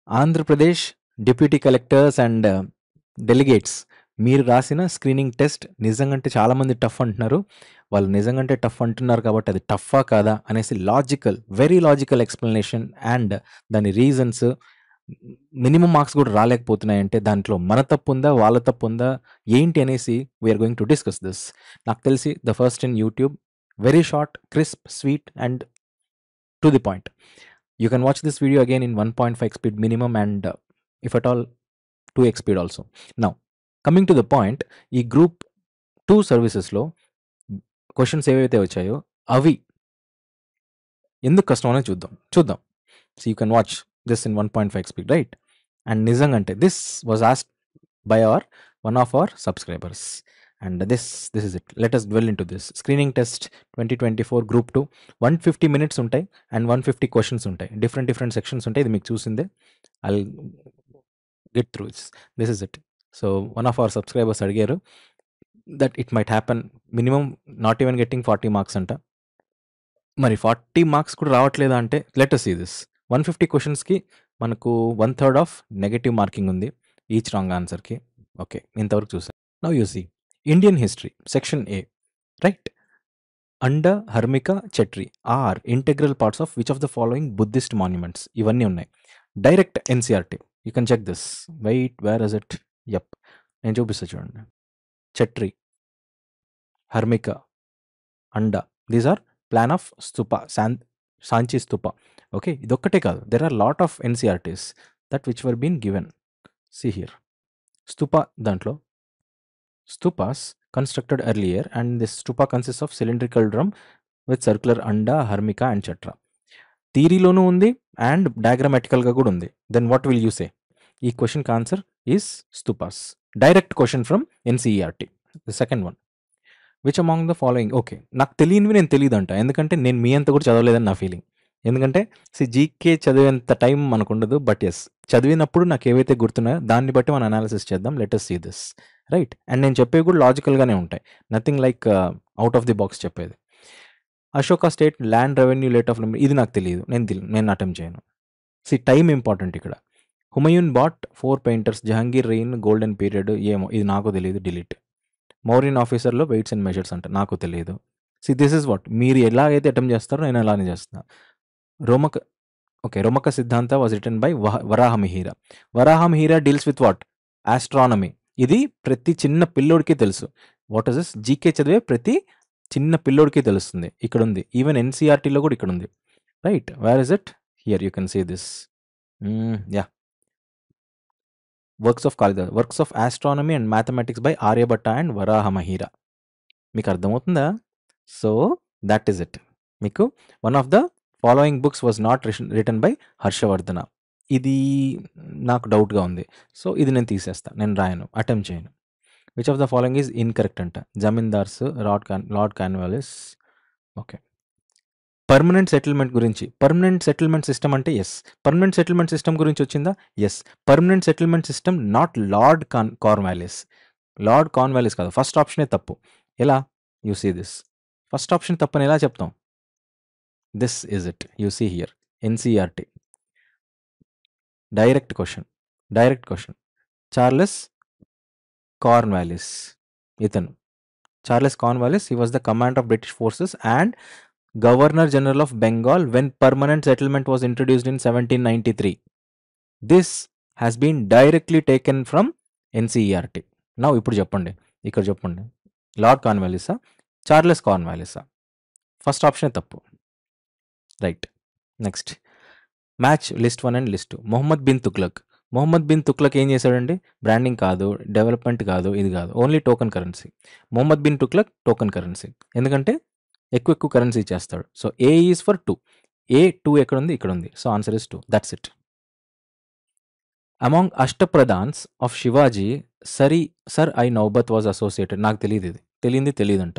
Andhra Pradesh deputy collectors and delegates మీరు రాసిన screening test నిజంగంటే చాలామంది టఫ్ అంటున్నారు. వాళ్ళు నిజంగంటే టఫ్ అంటున్నారు కాబట్టి అది టఫా కాదా అనేసి వెరీ లాజికల్ ఎక్స్‌ప్లనేషన్ అండ్ దాని రీజన్స్ మినిమమ్ మార్క్స్ కూడా రాలేకపోతున్నాయంటే దాంట్లో మన తప్పుందా? వాళ్ళ తప్పుందా? ఏంటి అనేసి we are going to discuss this. నాకు తెలిసి the first in YouTube very short, crisp, sweet and to the point. You can watch this video again in 1.5 speed minimum and if at all 2x speed also. Now, coming to the point, ఈ group 2 సర్వీసెస్‌లో questions ఏవైతే వచ్చాయో అవి ఎందుకు కష్టమో చూద్దాం. So you can watch this in 1.5 speed right. And నిజంగంటే this was asked by one of our subscribers and this is it. Let us dwell into this. Screening test 2024 group 2 150 minutes ఉంటాయి and 150 questions ఉంటాయి. Different sections ఉంటాయి. ఇది మీకు చూసిందే. I'll get through this is it. So one of our subscribers అడిగారు that it might happen minimum not even getting 40 marks అంట. మరి 40 marks కూడా రావట్లేదా అంటే లెట్ us see this. 150 క్వశ్చన్స్‌కి మనకు 1/3 ఆఫ్ నెగెటివ్ మార్కింగ్ ఉంది ఈచ్ రాంగ్ ఆన్సర్‌కి. ఓకే, ఇంతవరకు చూసాం. Now you see Indian history section A right. Anda, harmika, chhatri are integral parts of which of the following Buddhist monuments ఇవన్నీ ఉన్నాయి. Direct NCERT you can check this. Wait, where is it? Yup, నేను చూపిస్తా చూడండి. Chhatri, harmika, anda, these are plan of stupa, Sanchi stupa. Okay, ఇదొక్కటే కాదు, there are lot of NCERTs that which were been given. See here stupa దాంట్లో stupas constructed earlier and this stupa consists of cylindrical drum with circular anda, harmika and chatra. థియరీలోనూ ఉంది and డయాగ్రామాటికల్గా కూడా ఉంది. Then what will you say? ఈ క్వశ్చన్కి answer is stupas. Direct question from NCERT. The second one, which among the following. Okay, నాకు తెలియనివి నేను తెలియదంట, ఎందుకంటే నేను మీ అంత కూడా చదవలేదని నా ఫీలింగ్. ఎందుకంటే జీకే చదివేంత టైం మనకు ఉండదు. బట్ ఎస్, చదివినప్పుడు నాకు ఏవైతే గుర్తున్నాయో దాన్ని బట్టి మనం అనాలిసిస్ చేద్దాం. Let us see this right. And నేను చెప్పేవి కూడా లాజికల్గానే ఉంటాయి, nothing like out of the box చెప్పేది. Ashoka state land revenue late of number ఇది నాకు తెలియదు, నేను అటెంప్ట్ చేయను. సి టైం ఇంపార్టెంట్ ఇక్కడ. Humayun but 4 painters, Jahangir reign golden period ఏమో ఇది నాకు తెలియదు, డిలీట్. మౌరియన్ ఆఫీసర్లో వెయిట్స్ అండ్ మెజర్స్ అంటే నాకు తెలియదు. సి దిస్ ఇస్ వాట్, మీరు ఎలాగైతే అటెంప్ట్ చేస్తారో నేను అలానే చేస్తాను. Romaka Siddhanta was written by Varahamihira. Varahamihira deals with what? Astronomy. ఇది ప్రతి చిన్న పిల్లోడికి తెలుసు. What is this? జీకే చదివే ప్రతి చిన్న పిల్లోడికి తెలుస్తుంది. ఇక్కడ ఉంది, ఈవెన్ ఎన్సీఆర్టీలో కూడా ఇక్కడ ఉంది right. Where is it? Here you can see this. Yeah, works of Kalidas, works of astronomy and mathematics by Aryabhatta and Varahamihira. మీకు అర్థమవుతుందా? So that is it. మీకు one of the following books was not written by Harshavardhana. ఇది నాకు డౌట్గా ఉంది, సో ఇది నేను తీసేస్తాను, నేను రాయను, అటెంప్ట్ చేయను. Which of the following is incorrect అంట. Zamindars, lord Cornwallis. Okay, permanent settlement గురించి. పర్మనెంట్ సెటిల్మెంట్ సిస్టమ్ అంటే ఎస్, పర్మనెంట్ సెటిల్మెంట్ సిస్టమ్ గురించి వచ్చిందా? Yes, permanent settlement system not lord Cornwallis. Lord Cornwallis కాదు, ఫస్ట్ ఆప్షనే తప్పు. ఎలా? You see this. First option తప్పని ఎలా చెప్తాం? This is it, you see here. NCERT direct question. Charles Cornwallis. ఇతను Charles Cornwallis, he was the commander of British forces and governor general of Bengal when permanent settlement was introduced in 1793. This has been directly taken from NCERT. నా ఇప్పుడు చెప్పండి, ఇక్కడ చెప్పండి, lord కార్న్వాలిసా, Charles కార్న్వాలిసా? First option తప్పు right. Next, match list 1 and list 2. Mohammad bin Tughlaq ఏం చేశాడండి? బ్రాండింగ్ కాదు, డెవలప్మెంట్ కాదు, ఇది కాదు, only token currency. Mohammad bin Tughlaq token currency, ఎందుకంటే ఎక్కువ కరెన్సీ చేస్తాడు. So A is for 2. A 2 ఎక్కడ ఉంది? ఇక్కడ ఉంది. So answer is 2. That's it. Among Ashtapradhans of Shivaji సర్ ఐ నౌబత్ వాజ్ అసోసియేటెడ్. నాకు తెలియదు, ఇది తెలియదంట.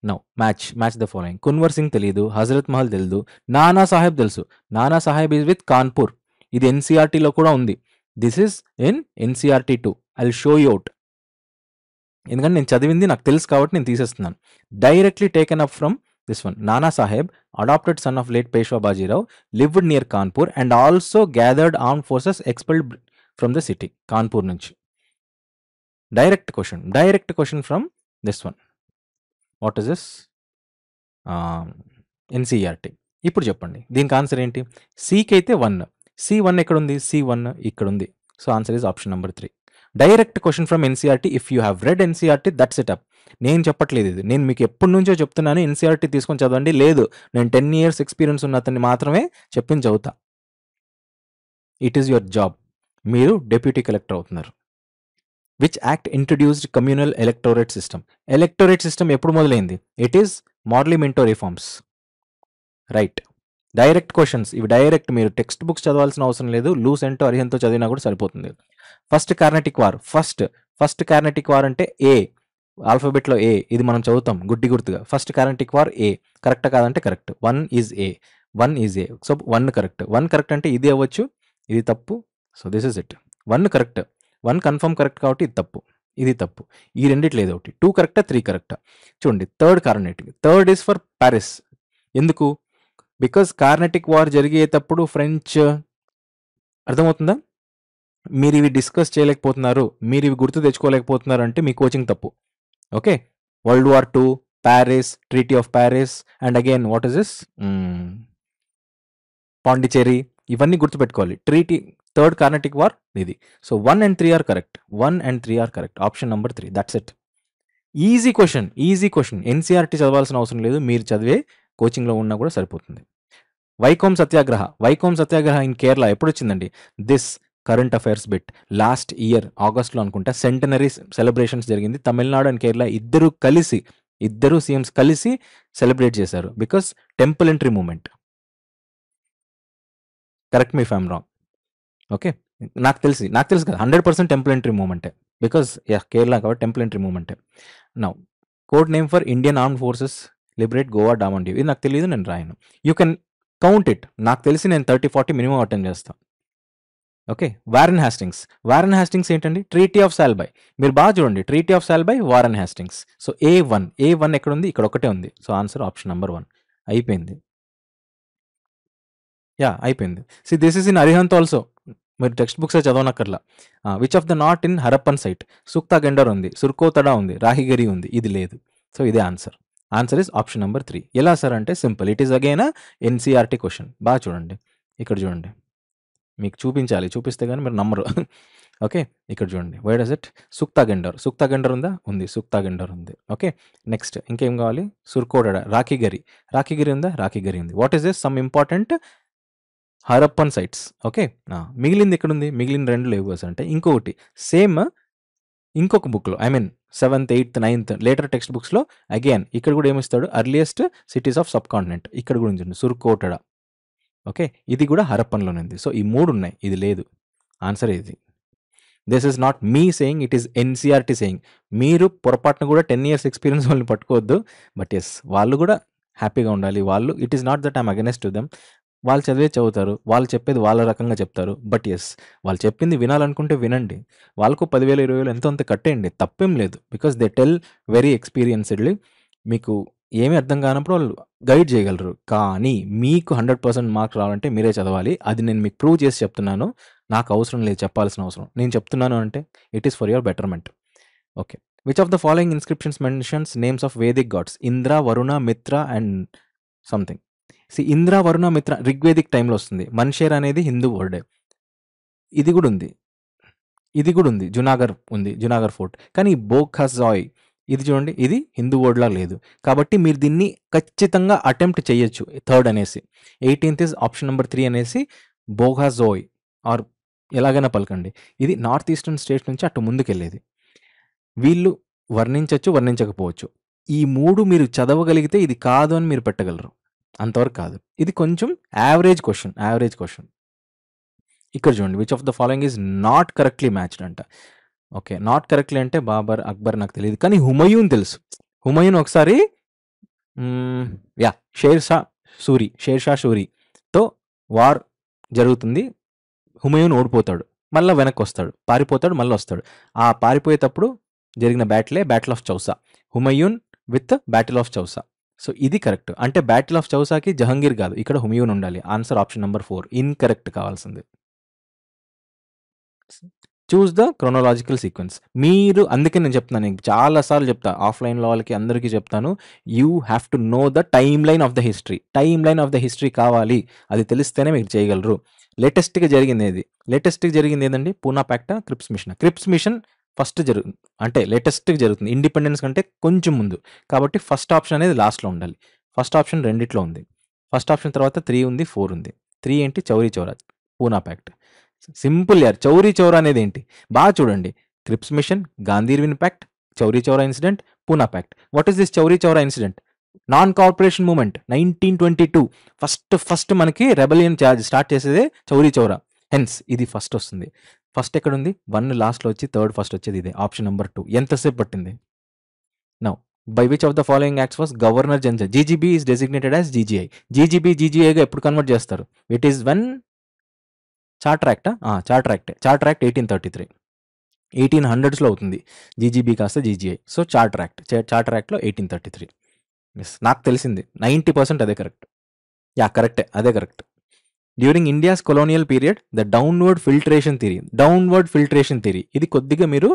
Now match the following. Kunwar Singh తెలియదు, హజరత్ మహల్ తెలియదు, నానా సాహెబ్ తెలుసు. Nana Saheb is with Kanpur. ఇది ఎన్సీఆర్టీలో కూడా ఉంది. This is in NCERT 2. I will show you out. ఎందుకంటే నేను చదివింది నాకు తెలుసు కాబట్టి నేను తీసేస్తున్నాను. Directly taken up from this one. Nana Sahib, adopted son of late Peshwa Bajirao, lived near Kanpur and also gathered armed forces expelled from the city. Kanpur నుంచి. Direct question from this one. What is this? NCERT. ఇప్పుడు చెప్పండి దీనికి ఆన్సర్ ఏంటి? సికి అయితే 1. C1 ఎక్కడ ఉంది? C1 ఇక్కడ ఉంది. So answer is option number 3. Direct question from NCERT. If you have read NCERT, that's it up. నేను చెప్పట్లేదు ఇది, నేను మీకు ఎప్పటి నుంచో చెప్తున్నాను ఎన్సీఆర్టీ తీసుకొని చదవండి. లేదు, నేను 10 years ఎక్స్పీరియన్స్ ఉన్న అతన్ని మాత్రమే చెప్పింది చదువుతా. It is your job. మీరు డెప్యూటీ కలెక్టర్ అవుతున్నారు. Which act introduced communal electorate system? Electorate system ఎప్పుడు మొదలైంది? It is Morley Minto reforms. Right. Direct questions ఇవి. డైరెక్ట్, మీరు టెక్స్ట్ బుక్స్ చదవాల్సిన అవసరం లేదు. లూసెంటో అరిహంతో చదివినా కూడా సరిపోతుంది. First Carnatic war. First Carnatic war అంటే ఏ, ఆల్ఫాబెట్లో ఏ. ఇది మనం చదువుతాం గుడ్డి గుర్తుగా. First Carnatic war A. Correct కాదంటే correct. 1 is A. So 1 correct. 1 correct అంటే ఇది అవ్వచ్చు, ఇది తప్పు. So this is it. 1 correct. 1 confirm correct కాబట్టి ఇది తప్పు, ఇది తప్పు. ఈ రెండిట్లో ఏదో ఒకటి. 2 కరెక్టా, 3 కరెక్టా? చూడండి, third Carnatic. Third is for Paris. ఎందుకు? బికాజ్ కార్నెటిక్ వార్ జరిగేటప్పుడు ఫ్రెంచ్, అర్థమవుతుందా? మీరు ఇవి డిస్కస్ చేయలేకపోతున్నారు, మీరు ఇవి గుర్తు తెచ్చుకోలేకపోతున్నారు అంటే మీ కోచింగ్ తప్పు. Okay. World War II, Paris, treaty of Paris, and again what is this? Pondicherry. ఇవన్నీ గుర్తుపెట్టుకోవాలి. ట్రీటీ, థర్డ్ కార్నెటిక్ వార్ ఇది. So 1 and 3 are correct. 1 and 3 are correct. Option number 3. That's it. Easy question. NCERT చదవాల్సిన అవసరం లేదు, మీరు చదివే కోచింగ్లో ఉన్నా కూడా సరిపోతుంది. వైకోమ్ సత్యాగ్రహ ఇన్ కేరళ ఎప్పుడు వచ్చిందండి? This current affairs bit. Last year ఆగస్ట్లో అనుకుంటా సెంటనరీ సెలబ్రేషన్స్ జరిగింది. తమిళనాడు అండ్ కేరళ ఇద్దరు సీఎంస్ కలిసి సెలబ్రేట్ చేశారు. Because temple entry movement. Correct me if I'm wrong. Okay. నాకు తెలుసు కదా 100% టెంపుల్ ఎంట్రీ మూమెంటే. బికాస్ కేరళ కాబట్టి టెంపుల్ ఎంట్రీ మూమెంటే. Now code name for Indian armed forces liberate Goa, Daman Diu. ఇది నాకు తెలియదు, నేను రాయను. You can count it. నాకు తెలిసి నేను 30-40 మినిమం అటెండ్ చేస్తాను. ఓకే. వారెన్ హ్యాస్టింగ్స్ ఏంటండి? Treaty of Salbai. మీరు బాగా చూడండి, treaty of Salbai, Warren Hastings. So A1 ఎక్కడ ఉంది? ఇక్కడ ఒకటే ఉంది. So answer option number 1. అయిపోయింది. అయిపోయింది. See this is in Arihant also. మీరు టెక్స్ట్ బుక్స్ చదవనక్కర్లా. Which of the not in Harappan site? సుక్తా గెండర్ ఉంది, సుర్కోతడా ఉంది, రాహిగరి ఉంది. ఇది లేదు. సో ఇదే ఆన్సర్. Answer is option number 3. ఎలా సార్ అంటే simple. It is again NCERT question. బాగా చూడండి, ఇక్కడ చూడండి. మీకు చూపిస్తే కానీ మీరు నమ్మరు. ఓకే. ఇక్కడ చూడండి, వైడ్ ఇస్ ఇట్? సుక్తా గెండర్ ఉందా? ఉంది. సుక్తా గెండర్ ఉంది. ఓకే. నెక్స్ట్ ఇంకేం కావాలి? సుర్కోటడా, రాఖీగిరి ఉందా? రాఖీగిరి ఉంది. What is this? Some important Harappan sites. Okay. మిగిలింది ఎక్కడుంది? మిగిలిన 2 లేవు అంటే ఇంకొకటి సేమ్ ఇంకొక బుక్లో, I mean 7th, 8th, 9th later text బుక్స్లో అగైన్ ఇక్కడ కూడా ఏమిస్తాడు? Earliest cities of subcontinent. ఇక్కడ కూడా ఉంది సుర్కోటడా. ఓకే. ఇది కూడా హరప్పన్లోనే ఉంది. సో ఈ 3 ఉన్నాయి, ఇది లేదు. ఆన్సర్ ఇది. This is not me saying, it is NCERT saying. మీరు పొరపాటున కూడా 10 years ఎక్స్పీరియన్స్ వాళ్ళని పట్టుకోవద్దు. బట్ ఎస్, వాళ్ళు కూడా హ్యాపీగా ఉండాలి. వాళ్ళు, it is not that I'm against to them. వాళ్ళు చదువుతారు, వాళ్ళు చెప్పేది వాళ్ళ రకంగా చెప్తారు. బట్ ఎస్, వాళ్ళు చెప్పింది వినాలనుకుంటే వినండి. వాళ్ళకు 10,000, 20,000 ఎంతో అంత కట్టేయండి, తప్పేం లేదు. Because they tell very experiencedly. మీకు ఏమీ అర్థం కానప్పుడు వాళ్ళు గైడ్ చేయగలరు. కానీ మీకు 100% మార్క్స్ రావాలంటే మీరే చదవాలి. అది నేను మీకు ప్రూవ్ చేసి చెప్తున్నాను. నాకు అవసరం లేదు చెప్పాల్సిన అవసరం. నేను చెప్తున్నాను అంటే it is for your betterment. Okay. Which of the following inscriptions mentions names of Vedic gods? Indra, Varuna, Mitra and something. Indra, Varuna, మిత్ర రిగ్వేదిక్ టైంలో వస్తుంది. మన్షేర్ అనేది హిందూ వర్డే. ఇది కూడా ఉంది. జునాగర్ ఫోర్ట్. కానీ బోఖజాయ్ ఇది చూడండి, ఇది హిందూ వర్డ్లా లేదు. కాబట్టి మీరు దీన్ని ఖచ్చితంగా అటెంప్ట్ చేయొచ్చు. థర్డ్ అనేసి 18th ఇస్ ఆప్షన్ నెంబర్ 3 అనేసి బోఖజోయ్ ఆర్ ఎలాగైనా పలకండి. ఇది నార్త్ ఈస్టర్న్ స్టేట్స్ నుంచి అటు ముందుకెళ్ళేది. వీళ్ళు వర్ణించకపోవచ్చు. ఈ 3 మీరు చదవగలిగితే ఇది కాదు అని మీరు పెట్టగలరు. అంతవరకు కాదు. ఇది కొంచెం యావరేజ్ క్వశ్చన్. ఇక్కడ చూడండి, which of the following is not correctly matched అంట. ఓకే. నాట్ కరెక్ట్లీ అంటే బాబర్, అక్బర్ నాకు తెలియదు. కానీ హుమయూన్ తెలుసు. హుమయూన్ ఒకసారి షేర్ షా సూరితో వార్ జరుగుతుంది. హుమయూన్ ఓడిపోతాడు, మళ్ళీ వెనక్కి వస్తాడు, పారిపోతాడు, మళ్ళీ వస్తాడు. ఆ పారిపోయేటప్పుడు జరిగిన battle of Chausa. Humayun with battle of Chausa. So ఇది కరెక్ట్. అంటే బ్యాటిల్ ఆఫ్ చౌసాకి జహంగీర్ కాదు, ఇక్కడ హుమయూన్ ఉండాలి. ఆన్సర్ ఆప్షన్ నెంబర్ 4 ఇన్‌కరెక్ట్ కావాల్సింది. Choose the chronological sequence. మీరు అందుకే నేను చెప్తున్నాను, నేను చాలా సార్లు చెప్తా ఆఫ్‌లైన్‌లో వాళ్ళకి అందరికీ చెప్తాను. You have to know the time line of the history. Time line of the history కావాలి. అది తెలిస్తేనే మీరు చేయగలరు. లేటెస్ట్‌గా జరిగింది ఏది? లేటెస్ట్‌గా జరిగింది ఏదండి? పూనా ప్యాక్టా, Cripps mission. Cripps mission first అంటే లేటెస్ట్‌గా జరుగుతుంది. ఇండిపెండెన్స్ కంటే కొంచెం ముందు. కాబట్టి ఫస్ట్ ఆప్షన్ అనేది లాస్ట్‌లో ఉండాలి. ఫస్ట్ ఆప్షన్ రెండిట్లో ఉంది. ఫస్ట్ ఆప్షన్ తర్వాత 3 ఉంది, 4 ఉంది. 3 ఏంటి? చౌరీ చౌరా, పూనా ప్యాక్ట్. సింపుల్ యార్. చౌరీ చౌరా అనేది ఏంటి? బాగా చూడండి. క్రిప్స్ మిషన్, గాంధీర్ impact, Chauri Chaura incident, Poona pact. What is this Chauri Chaura incident? Non corporation movement 1922. First మనకి రెబలియన్ స్టార్ట్ చేసేదే చౌరీ చౌరా. హెన్స్ ఇది ఫస్ట్ వస్తుంది. ఫస్ట్ ఎక్కడుంది? 1 లాస్ట్‌లో వచ్చి థర్డ్ ఫస్ట్ వచ్చేది ఇదే. Option number 2. ఎంతసేపు పట్టింది? Now by which of the following acts was governor general జీజీబీ is designated as GGI. జీజీఐగా ఎప్పుడు కన్వర్ట్ చేస్తారు? ఇట్ ఈస్ వెన్ చార్టర్ యాక్టా? చార్టర్ యాక్టే. Charter act 1833. 1800స్‌లో అవుతుంది. జీజీబీ కాస్త GGI. So charter act. Charter యాక్ట్‌లో 1833. యెస్. నాకు తెలిసింది 90% అదే కరెక్ట్. యాహ్! కరెక్టే. అదే correct. During India's colonial period the downward filtration theory. ఇది కొద్దిగా మీరు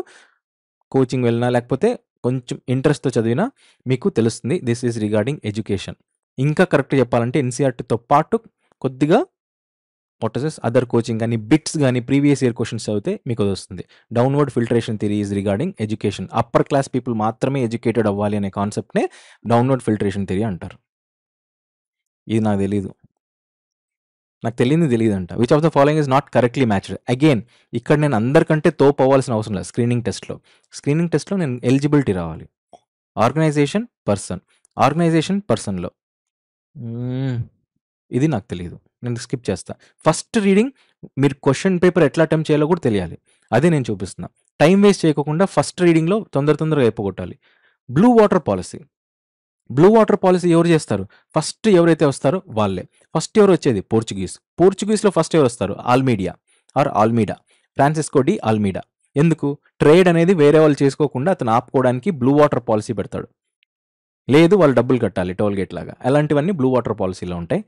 కోచింగ్ వెళ్ళినా లేకపోతే కొంచెం ఇంట్రెస్ట్‌తో చదివినా మీకు తెలుస్తుంది. This is regarding education. ఇంకా కరెక్ట్‌గా చెప్పాలంటే ఎన్‌సీఈఆర్‌టీతో పాటు కొద్దిగా what is this other coaching గాని, బిట్స్ గాని, ప్రీవియస్ ఇయర్ క్వెషన్స్ చదివితే మీకు అది వస్తుంది. Downward filtration theory is regarding education. Upper class people మాత్రమే ఎడ్యుకేటెడ్ అవ్వాలి అనే కాన్సెప్ట్‌నే డౌన్వర్డ్ ఫిల్ట్రేషన్ థియరీ అంటారు. ఇది నాకు తెలీదు. నాకు తెలియంది తెలీదంట. Which of the following is not correctly matched. Again ఇక్కడ నేను అందరికంటే తోపు అవ్వాల్సిన అవసరం లేదు స్క్రీనింగ్ టెస్ట్‌లో. స్క్రీనింగ్ టెస్ట్‌లో నేను ఎలిజిబిలిటీ రావాలి. ఆర్గనైజేషన్, పర్సన్‌లో ఇది నాకు తెలీదు. నేను స్కిప్ చేస్తా. ఫస్ట్ రీడింగ్ మీరు క్వెషన్ పేపర్ ఎట్లా అటెంప్ట్ చేయాలో కూడా తెలియాలి. అదే నేను చూపిస్తున్నా. టైం వేస్ట్ చేయకోకుండా ఫస్ట్ రీడింగ్‌లో తొందరగా అయిపోగొట్టాలి. బ్లూ వాటర్ పాలిసీ ఎవరు చేస్తారు? ఫస్ట్ ఎవరైతే వస్తారో వాళ్ళే. ఫస్ట్ ఎవరు వచ్చేది? పోర్చుగీస్‌లో ఫస్ట్ ఎవరు వస్తారు? ఆల్మీడా. Francisco de Almeida. ఎందుకు? ట్రేడ్ అనేది వేరే వాళ్ళు చేసుకోకుండా అతను ఆపుకోవడానికి బ్లూ వాటర్ పాలిసీ పెడతాడు. లేదు వాళ్ళు డబ్బులు కట్టాలి టోల్ గేట్ లాగా. అలాంటివన్నీ బ్లూ వాటర్ పాలిసీలో ఉంటాయి.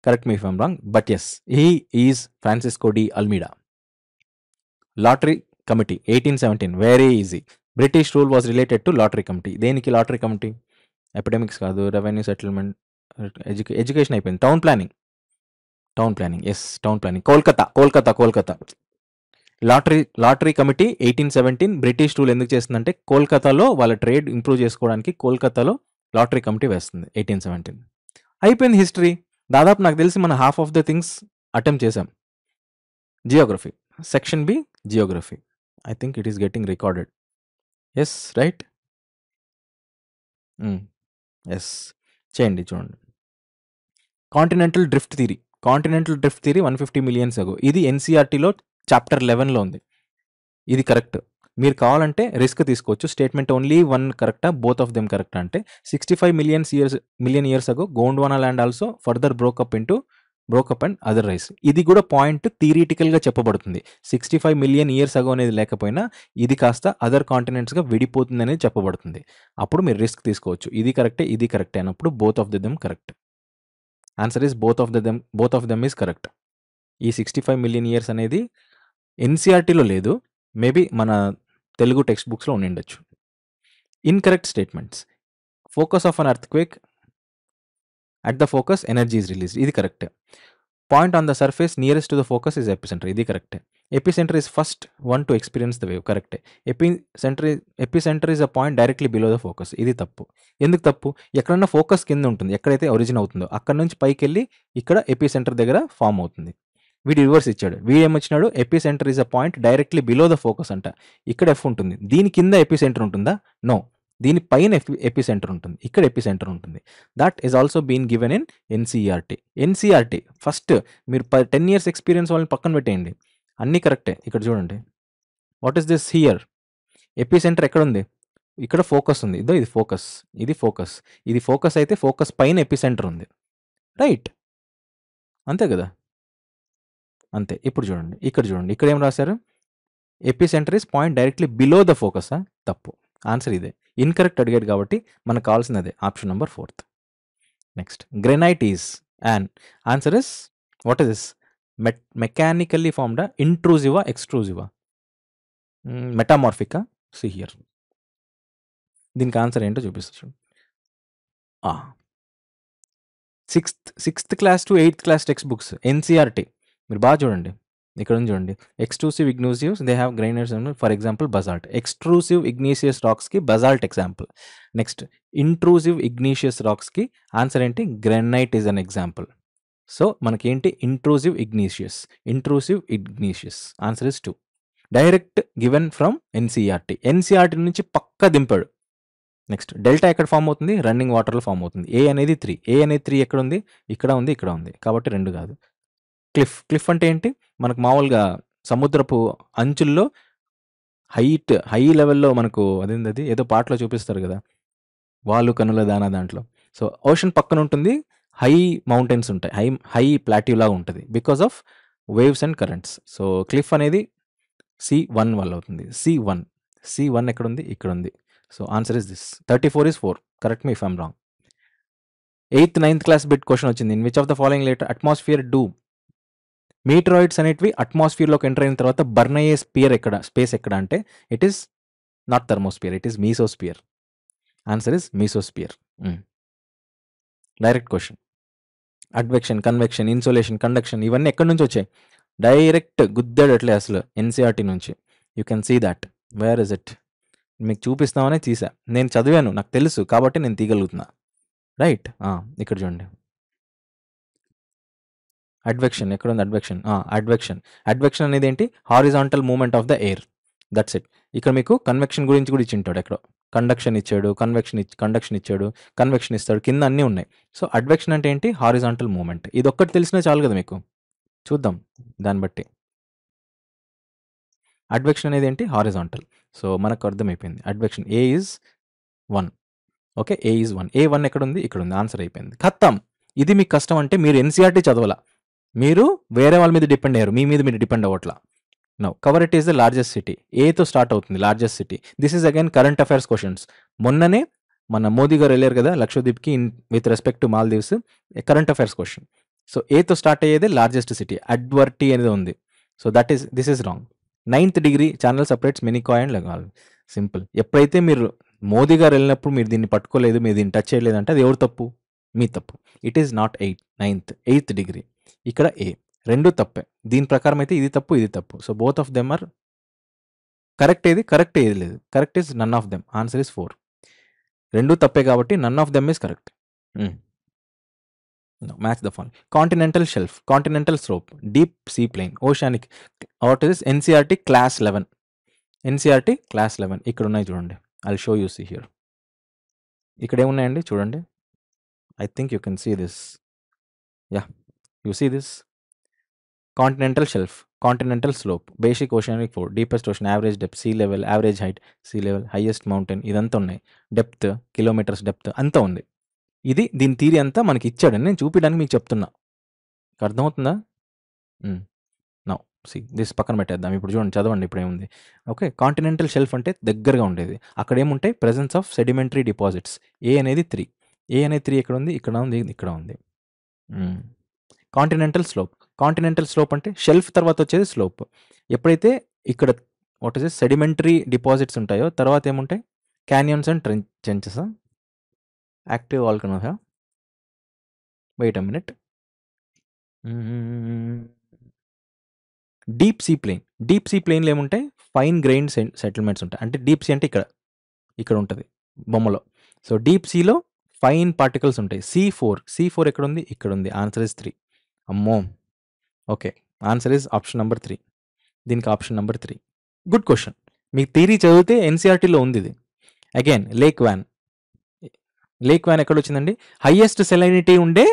Correct me if I'm wrong. But yes, he is Francisco de Almeida. Lottery committee 1817 very easy. British rule was related to lottery committee. దేనికి లాటరీ కమిటీ? ఎపిడెమిక్స్ కాదు, రెవెన్యూ సెటిల్మెంట్, ఎడ్యుకేషన్ అయిపోయింది. Town planning. Yes, town planning. Kolkata. Lottery committee 1817 British rule ఎందుకు చేస్తుందంటే కోల్కతాలో వాళ్ళ trade improve చేసుకోవడానికి కోల్కతాలో lottery committee వేస్తుంది 1817. అయిపోయింది హిస్టరీ. దాదాపు నాకు తెలిసి మన half of the things attempt చేసాం. Geography section B, geography. I think it is getting recorded. Yes, right. Yes, చేయండి చూడండి. కాంటినెంటల్ డ్రిఫ్ట్ థియరీ 150 మిలియన్స్ అగో. ఇది ఎన్సీఆర్టీలో చాప్టర్ 11లో ఉంది. ఇది కరెక్ట్. మీరు కావాలంటే రిస్క్ తీసుకోవచ్చు. స్టేట్మెంట్ ఓన్లీ 1 కరెక్టా, బోత్ ఆఫ్ దెమ్ కరెక్టా అంటే 65 million years ago Gondwana land also further broke up and other rice. ఇది కూడా పాయింట్ థియరిటికల్గా చెప్పబడుతుంది. 65 మిలియన్ ఇయర్స్ అగో అనేది లేకపోయినా ఇది కాస్త అదర్ కాంటినెంట్స్గా విడిపోతుంది అనేది చెప్పబడుతుంది. అప్పుడు మీరు రిస్క్ తీసుకోవచ్చు. ఇది కరెక్టే అన్నప్పుడు both of them correct. Answer is both of them is correct. ఈ 65 మిలియన్ ఇయర్స్ అనేది ఎన్సీఆర్టీలో లేదు. మేబీ మన తెలుగు టెక్స్ట్ బుక్స్లో ఉండిండొచ్చు. Incorrect statements. Focus of an earthquake, at the focus energy is released. ఇది కరెక్టే. Point on the surface nearest to the focus is epicentre. ఇది కరెక్టే. Epicentre is first one to experience the wave. కరెక్టే. Epicentre is a point directly below the focus. ఇది తప్పు. ఎందుకు తప్పు? ఎక్కడన్నా ఫోకస్ కింద ఉంటుంది, ఎక్కడైతే ఒరిజిన్ అవుతుందో అక్కడ నుంచి పైకి వెళ్ళి ఇక్కడ ఎపిసెంటర్ దగ్గర ఫామ్ అవుతుంది. వీడు రివర్స్ ఇచ్చాడు. వీడేమొచ్చినాడు? Epicentre is a point directly below the focus అంట. ఇక్కడ ఎఫ్ ఉంటుంది. దీని కింద ఎపిసెంటర్ ఉంటుందా? నో. దీని పైన ఎపిసెంటర్ ఉంటుంది. ఇక్కడ ఎపిసెంటర్ ఉంటుంది. That is also been given in NCERT. First మీరు 10 ఇయర్స్ ఎక్స్పీరియన్స్ వాళ్ళని పక్కన పెట్టేయండి, అన్నీ కరెక్టే. ఇక్కడ చూడండి, what is this here? Epicentre ఎక్కడ ఉంది? ఇక్కడ ఫోకస్ ఉంది. ఇది ఫోకస్ అయితే ఫోకస్ పైన ఎపిసెంటర్ ఉంది. రైట్, అంతే కదా? అంతే. ఇప్పుడు చూడండి, ఇక్కడ ఏం రాశారు? Epicentre is point directly below the focus. తప్పు. ఆన్సర్ ఇదే. ఇన్కరెక్ట్ అడిగాడు కాబట్టి మనకు కావాల్సింది అదే, option number 4. Next granite is and answer is what is this? Mechanically ఫార్మ్డా, ఇంట్రూజివా, ఎక్స్ట్రూజివా, మెటామార్ఫికా? సి హియర్, దీనికి ఆన్సర్ ఏంటో చూపిస్తా చూడండి. Sixth class to 8th class text books NCERT మీరు బాగా చూడండి. ఇక్కడ నుంచి చూడండి. Extrusive igneous they have grains, for example basalt. Extrusive igneous రాక్స్కి బజాల్ట్ ఎగ్జాంపుల్. నెక్స్ట్ ఇంట్రూసివ్ ఇగ్నీషియస్ రాక్స్కి ఆన్సర్ ఏంటి? Granite is an example. So మనకేంటి? Intrusive igneous answer is 2. Direct given from NCERT నుంచి పక్క దింపాడు. నెక్స్ట్ డెల్టా ఎక్కడ ఫామ్ అవుతుంది? Running వాటర్లో ఫామ్ అవుతుంది. ఏ అనేది 3 ఎక్కడ ఉంది? ఇక్కడ ఉంది, కాబట్టి 2 కాదు. క్లిఫ్ అంటే ఏంటి? మనకు మామూలుగా సముద్రపు అంచుల్లో హై లెవెల్‌లో మనకు అదేందది ఏదో పాటలో చూపిస్తారు కదా! వాలు కనుల దాంట్లో. సో ఓషన్ పక్కన ఉంటుంది. హై మౌంటైన్స్ ఉంటాయి. హై ప్లాట్యూ లాగా ఉంటుంది. Because of waves and currents. So cliff అనేది C1 వల్ల అవుతుంది. C1 ఎక్కడుంది? ఇక్కడ ఉంది. So answer is this. 34 is 4. Correct me if I'm wrong. 8th 9th class bit question వచ్చింది. In which of the following later atmosphere do? Meteoroids అనేటివి అట్మాస్ఫియర్లోకి enter అయిన తర్వాత బర్న్ అయ్యే స్పేస్ ఎక్కడ అంటే it is not thermosphere, it is mesosphere. Answer is mesosphere. Direct question. Advection, convection, insolation, conduction ఇవన్నీ ఎక్కడి నుంచి వచ్చాయి? డైరెక్ట్ గుద్దాడట్లే అసలు ఎన్సీఆర్టీ నుంచి. You can see that. Where is it? మీకు చూపిస్తామనే తీసా. నేను చదివాను, నాకు తెలుసు కాబట్టి నేను తీయగలుగుతున్నా. రైట్. ఇక్కడ చూడండి. అడ్వెక్షన్ ఎక్కడుంది? అడ్వెక్షన్ అనేది ఏంటి? Horizontal movement of the air. That's it. ఇక్కడ మీకు కన్వెక్షన్ గురించి కూడా ఇచ్చింటాడు. ఎక్కడో కండక్షన్ ఇచ్చాడు, కండక్షన్ ఇచ్చాడు, కన్వెక్షన్ ఇస్తాడు, కింద అన్నీ ఉన్నాయి. సో అడ్వెక్షన్ అంటే ఏంటి? Horizontal movement. ఇది ఒక్కటి తెలిసినా చాలు కదా మీకు. చూద్దాం దాన్ని బట్టి. అడ్వెక్షన్ అనేది ఏంటి? హారిజాంటల్. సో మనకు అర్థమైపోయింది. Advection A is 1. Okay, A is 1. A1 ఎక్కడ ఉంది? ఇక్కడ ఉంది. ఆన్సర్ అయిపోయింది. ఖతం. ఇది మీకు కష్టం అంటే మీరు ఎన్సీఆర్టీ చదవాల. మీరు వేరే వాళ్ళ మీద డిపెండ్ అయ్యారు. మీ మీద మీరు డిపెండ్ అవ్వట్లా. No, Kavaratti is the largest city. ఏతో స్టార్ట్ అవుతుంది largest city. This is again current affairs questions. మొన్ననే మన మోదీ గారు వెళ్ళారు కదా లక్షద్వీప్కి with respect to Maldives. Current affairs question. So ఏతో స్టార్ట్ అయ్యేదే లార్జెస్ట్ సిటీ. అడ్వర్టీ అనేది ఉంది. So this is wrong. 9th degree channel separates Minicoy and లగాల్. సింపుల్. ఎప్పుడైతే మీరు మోదీ గారు వెళ్ళినప్పుడు మీరు దీన్ని పట్టుకోలేదు, మీరు దీన్ని టచ్ చేయలేదు అంటే అది ఎవరు తప్పు? మీ తప్పు. It is not 8th degree. ఇక్కడ ఏ. 2 తప్పే. దీని ప్రకారం అయితే ఇది తప్పు, ఇది తప్పు. So both of them are correct. ఏది లేదు. Correct is none of them. Answer is 4. 2 తప్పే కాబట్టి none of them is correct. Match the following. Continental shelf, continental slope, deep sea plain, oceanic. What is NCERT class 11. NCERT class 11 ఇక్కడ ఉన్నాయి చూడండి. I'll show you see here. ఇక్కడ ఏమున్నాయండి చూడండి. I think you can see this. Yeah, you see this. Continental shelf, continental slope, basic oceanic floor, deepest ocean, average depth, sea level, average height, sea level, highest mountain, ఇదంతా ఉన్నాయి. Depth, kilometres depth అంతా ఉంది. దీని theory అంతా మనకి ఇచ్చాడని నేను చూపించడానికి మీకు చెప్తున్నా. అర్థమవుతుందా? నౌ సి దిస్ పక్కన పెట్టేద్దాం. ఇప్పుడు చూడండి, చదవండి ఇప్పుడు ఏముంది. ఓకే, కాంటినెంటల్ షెల్ఫ్ అంటే దగ్గరగా ఉండేది. అక్కడ ఏముంటాయి? Presence of sedimentary deposits. A అనేది 3. ఎక్కడ ఉంది? ఇక్కడ ఉంది, ఇక్కడ ఉంది. కాంటినెంటల్ స్లోప్ అంటే షెల్ఫ్ తర్వాత వచ్చేది స్లోప్. ఎప్పుడైతే ఇక్కడ వాట్ ఇస్ సెడిమెంటరీ డిపాజిట్స్ ఉంటాయో తర్వాత ఏముంటాయి? Canyons and trenches. యాక్టివ్ వాల్కనోసా? Wait a minute. Deep sea ప్లేన్లో ఏముంటాయి? ఫైన్ గ్రెయిన్ సెటిల్మెంట్స్ ఉంటాయి. అంటే డీప్ సీ అంటే ఇక్కడ ఉంటుంది బొమ్మలో. సో డీప్ సీలో ఫైన్ పార్టికల్స్ ఉంటాయి. C4 ఎక్కడ ఉంది? ఇక్కడ ఉంది. Answer is 3. అమ్మో. Okay, answer is option number 3. దీనికి ఆప్షన్ నెంబర్ 3. Good question. మీకు థియరీ చదివితే ఎన్సీఆర్టీలో ఉంది ఇది. అగైన్ లేక్ వ్యాన్ ఎక్కడ వచ్చిందండి? హైయెస్ట్ సెలైనిటీ ఉండే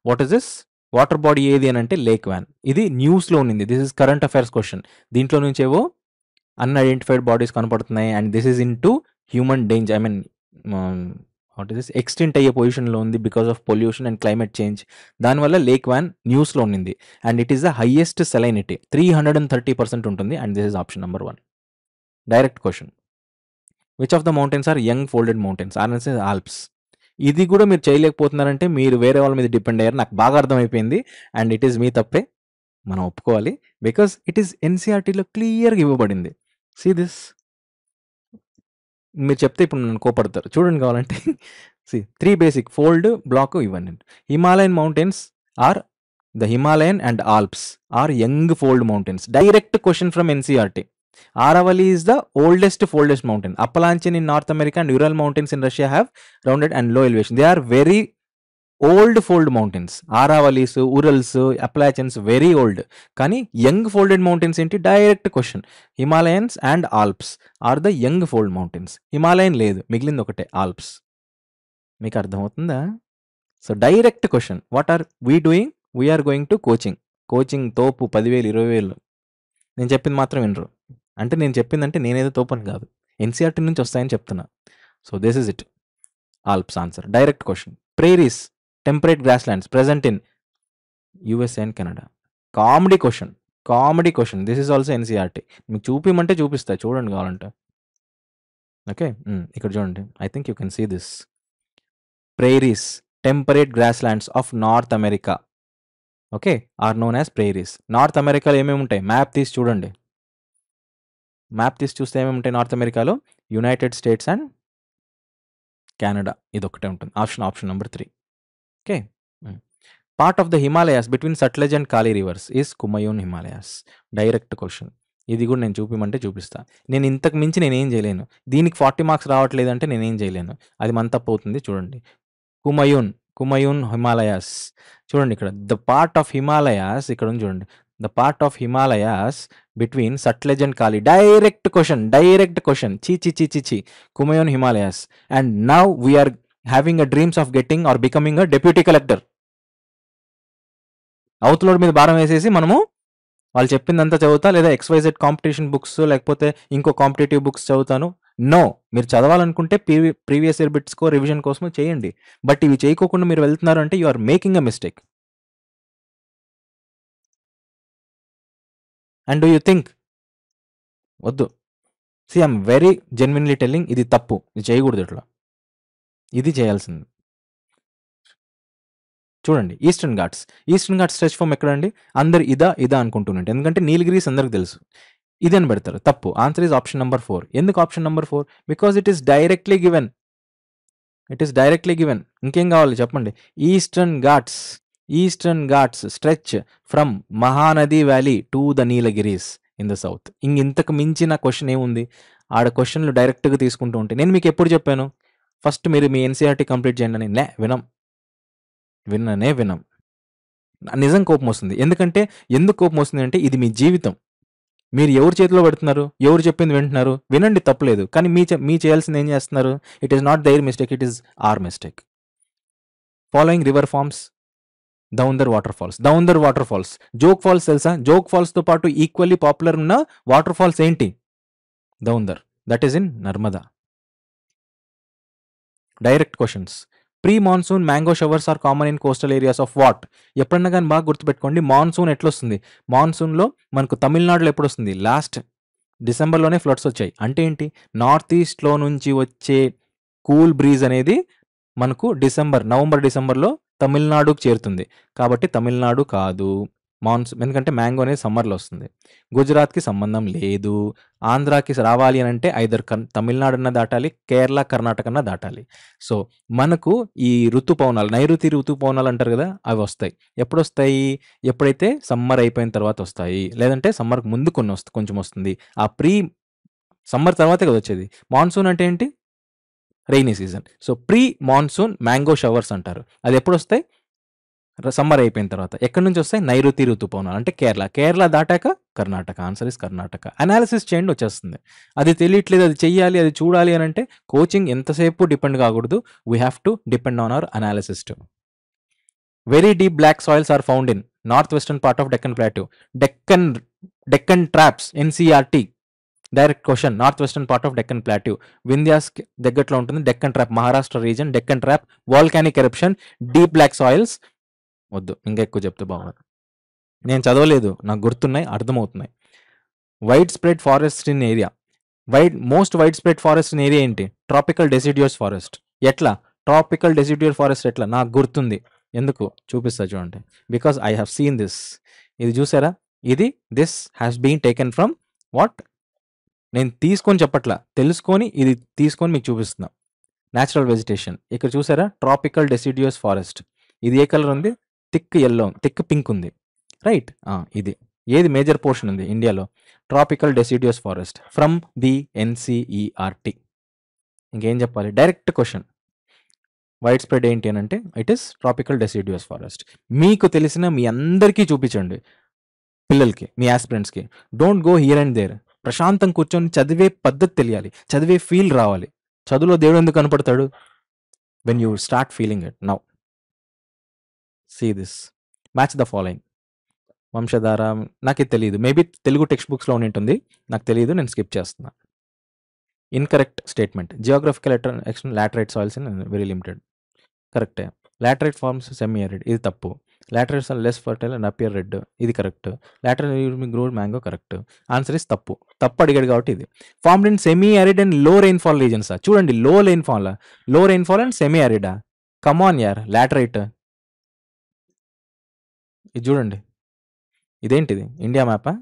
what is this water body ఏది అని అంటే లేక్ వ్యాన్. ఇది న్యూస్లో ఉంది. This is current affairs question. దీంట్లో నుంచి ఏవో అన్ఐడెంటిఫైడ్ బాడీస్ కనపడుతున్నాయి and this is into human danger. I mean what is this extent అయ్యే పొజిషన్లో ఉంది because of pollution and climate change. దానివల్ల లేక్ వ్యాన్ న్యూస్లో ఉన్నింది and it is the highest salinity. 330% ఉంటుంది and this is option number 1. Direct question. Which of the mountains are young folded mountains? Answer is Alps. ఇది కూడా మీరు చేయలేకపోతున్నారంటే మీరు వేరే వాళ్ళ మీద డిపెండ్ అయ్యారు. నాకు బాగా అర్థమైపోయింది. అండ్ ఇట్ ఈస్ మీ తప్పే. మనం ఒప్పుకోవాలి. బికాస్ ఇట్ ఈస్ ఎన్సీఆర్టీలో క్లియర్‌గా ఇవ్వబడింది. See this. మీరు చెప్తే ఇప్పుడు నన్ను కోపడతారు. చూడండి కావాలంటే. సీ 3 బేసిక్ ఫోల్డ్, బ్లాక్ ఇవన్నీ. Himalayan mountains are the Himalayan and Alps are young fold mountains. Direct question from NCERT. Aravalli is the oldest foldest mountain. Appalachian in North America and Ural mountains in Russia have rounded and low elevation. They are very old fold mountains. Aravallis, Urals, Appalachians very old. కానీ young folded mountains ఏంటి? Direct question. Himalayans and Alps are the young fold mountains. Himalayan లేదు, మిగిలింది ఒకటే Alps. మీకు అర్థమవుతుందా? So direct question. What are we doing? We are going to coaching తోపు 10,000 20,000. నేను చెప్పింది మాత్రం వినరు. అంటే నేను చెప్పిందంటే నేనేదో తోపని కాదు, ఎన్సీఆర్టీ నుంచి వస్తాయని చెప్తున్నా. So this is it. Alps answer. Direct question. Prairies, temperate grass lands present in USA and Canada. Comedy question. This is also NCERT. మీకు చూపిమంటే చూపిస్తా, చూడండి కావాలంటే. ఓకే, ఇక్కడ చూడండి. I think you can see this. Prairies, temperate grass lands of north America, okay, are known as prairies. North అమెరికాలో ఏమేమి ఉంటాయి? మ్యాప్ తీసి చూడండి. మ్యాప్ తీసి చూస్తే ఏమేమి ఉంటాయి నార్త్ అమెరికాలో? United states and Canada. ఇది ఒకటే ఉంటుంది. Option number 3. Okay. Part of the Himalayas between Sutlej and Kali rivers is Kumaon Himalayas. Direct question. ఇది కూడా నేను చూపిమంటే చూపిస్తా. నేను ఇంతకు మించి నేనేం చేయలేను. దీనికి 40 మార్క్స్ రావట్లేదంటే నేనేం చేయలేను. అది మన తప్పు అవుతుంది. చూడండి, కుమయూన్ హిమాలయాస్. చూడండి ఇక్కడ ద పార్ట్ ఆఫ్ హిమాలయాస్, ఇక్కడ ఉంది చూడండి. The part of Himalayas between Sutlej and Kali. Direct question. చి Kumaon Himalayas. And now we're having a dreams of getting or becoming a deputy collector. అవతలోడి మీద భారం వేసేసి మనము వాళ్ళు చెప్పిందంతా చదువుతా, లేదా XYZ కాంపిటీషన్ బుక్స్ లేకపోతే ఇంకో కాంపిటేటివ్ బుక్స్ చదువుతాను. నో, మీరు చదవాలనుకుంటే ప్రీవియస్ ఇయర్ బిట్స్కో రివిజన్ కోసమో చేయండి. బట్ ఇవి చేయకోకుండా మీరు వెళ్తున్నారు అంటే you are making a mistake. And do you think? వద్దు. See I'm very genuinely telling, ఇది తప్పు, ఇది చేయకూడదు. ఇట్లా ఇది చేయాల్సింది. చూడండి, ఈస్టర్న్ ఘాట్స్ స్ట్రెచ్ ఫ్రమ్ ఎక్కడండి? అందరు ఇదా అనుకుంటున్నట్టు, ఎందుకంటే నీలగిరీస్ అందరికి తెలుసు. ఇదని పెడతారు. తప్పు. Answer is option number 4. ఎందుకు option number 4? Because it is directly given. ఇంకేం కావాలి చెప్పండి? Eastern Ghats stretch from Mahanadi valley to the Nilgiris in the south. ఇంతకు మించిన క్వశ్చన్ ఏముంది? ఆడ క్వశ్చన్లు డైరెక్ట్గా తీసుకుంటూ ఉంటే నేను మీకు ఎప్పుడు చెప్పాను? ఫస్ట్ మీరు మీ ఎన్సీఆర్టీ కంప్లీట్ చేయండి అని. వినం. నిజం కోపం వస్తుంది. ఎందుకు కోపం వస్తుంది అంటే ఇది మీ జీవితం. మీరు ఎవరి చేతిలో పెడుతున్నారు? ఎవరు చెప్పింది వింటున్నారు? వినండి, తప్పలేదు. కానీ మీ చేయాల్సింది ఏం చేస్తున్నారు? It is not their mistake, it is our mistake. Following river forms Dhuandhar water falls. Jog falls తెలుసా? జోగ్ ఫాల్స్తో పాటు ఈక్వల్లీ పాపులర్ ఉన్న వాటర్ ఫాల్స్ ఏంటి? Dhuandhar. That is in Narmada. Direct questions. Pre monsoon mango showers are common in coastal areas of what? ఎప్పుడన్నా కానీ బాగా గుర్తుపెట్టుకోండి. Monsoon ఎట్లొస్తుంది? మాన్సూన్లో మనకు తమిళనాడులో ఎప్పుడు వస్తుంది? లాస్ట్ డిసెంబర్లోనే ఫ్లడ్స్ వచ్చాయి. అంటే ఏంటి? నార్త్ ఈస్ట్లో నుంచి వచ్చే కూల్ బ్రీజ్ అనేది మనకు నవంబర్ డిసెంబర్లో తమిళనాడుకు చేరుతుంది. కాబట్టి తమిళనాడు కాదు మాన్సూన్, ఎందుకంటే మ్యాంగో అనేది సమ్మర్లో వస్తుంది. గుజరాత్కి సంబంధం లేదు. ఆంధ్రాకి రావాలి అని అంటే ఐదర్ తమిళనాడు అన్న దాటాలి, కేరళ కర్ణాటక అన్న దాటాలి. సో మనకు ఈ ఋతుపవనాలు, నైరుతి ఋతుపవనాలు అంటారు కదా, అవి వస్తాయి. ఎప్పుడు వస్తాయి? ఎప్పుడైతే సమ్మర్ అయిపోయిన తర్వాత వస్తాయి, లేదంటే సమ్మర్కి ముందు కొంచెం వస్తుంది. ఆ ప్రీ సమ్మర్ తర్వాతే కదా వచ్చేది. మాన్సూన్ అంటే ఏంటి? Rainy season. So pre monsoon mango showers అంటారు. అది ఎప్పుడు వస్తాయి? సమ్మర్ అయిపోయిన తర్వాత. ఎక్కడి నుంచి వస్తాయి? నైరుతి ఋతుపవనాలు అంటే కేరళ దాటాక Karnataka. Answer is Karnataka. Analysis చేయండి, వచ్చేస్తుంది. అది తెలియట్లేదు, అది చెయ్యాలి, అది చూడాలి అని అంటే కోచింగ్ ఎంతసేపు డిపెండ్ కాకూడదు. We have to depend on our analysis too. Very deep black soils are found in north western part of Deccan plateau. Deccan traps NCERT. Direct question. North western part of Deccan plateau. Vindhyas దగ్గరలో ఉంటుంది. Deccan trap Maharashtra region. Deccan trap, volcanic eruption, deep black soils. వద్దు, ఇంకా ఎక్కువ చెప్తే బాగుంది. నేను చదవలేదు, నాకు గుర్తున్నాయి, అర్థమవుతున్నాయి. Wide spread forest in area. Most wide spread forest in area ఏంటి? Tropical deciduous forest. ఎట్లా? ట్రాపికల్ డెసిడ్యూయల్ ఫారెస్ట్ ఎట్లా నాకు గుర్తుంది. ఎందుకు చూపిస్తా చూడండి. Because I have seen this. ఇది చూసారా? ఇది this has been taken from what? నేను తీసుకొని చెప్పట్లా, తెలుసుకొని ఇది తీసుకొని మీకు చూపిస్తున్నా. న్యాచురల్ వెజిటేషన్ ఇక్కడ చూసారా? Tropical deciduous forest. ఇది ఏ కలర్ ఉంది? థిక్ ఎల్లో, థిక్ పింక్ ఉంది, రైట్? ఇది ఏది మేజర్ పోర్షన్ ఉంది ఇండియాలో? Tropical deciduous forest from the NCERT. ఇంకేం చెప్పాలి? Direct question. వైడ్ స్ప్రెడ్ ఏంటి అని అంటే it is tropical deciduous forest. మీకు తెలిసిన మీ అందరికీ చూపించండి, పిల్లలకి, మీ ఆస్పిరెంట్స్కి. Don't go here and there. ప్రశాంతం కూర్చొని చదివే పద్ధతి తెలియాలి, చదివే ఫీల్ రావాలి. చదువులో దేవుడు ఎందుకు కనపడతాడు? When you start feeling it. Now see this. Match the following. Vamsadhara నాకు ఇది తెలియదు, మేబీ తెలుగు టెక్స్ట్ బుక్స్లో ఉంటుంది, నాకు తెలియదు, నేను స్కిప్ చేస్తున్నా. Incorrect statement. Geographical laterite soils in very limited. కరెక్టే. లాటరైట్ ఫార్మ్స్ సెమీ అరిడ్, ఇది తప్పు. Laterites are less fertile and appear red, ఇది correct. Laterite grow mango, correct. Answer is తప్పు. తప్పు అడిగాడు కాబట్టి ఇది. Formed in semi arid and low rainfall regions. చూడండి, లో రెయిన్ఫాల్ అండ్ సెమీ అరిడా? కమాన్ యార్, లాటరైట్. ఇది చూడండి, ఇదేంటిది? ఇండియా మ్యాపా?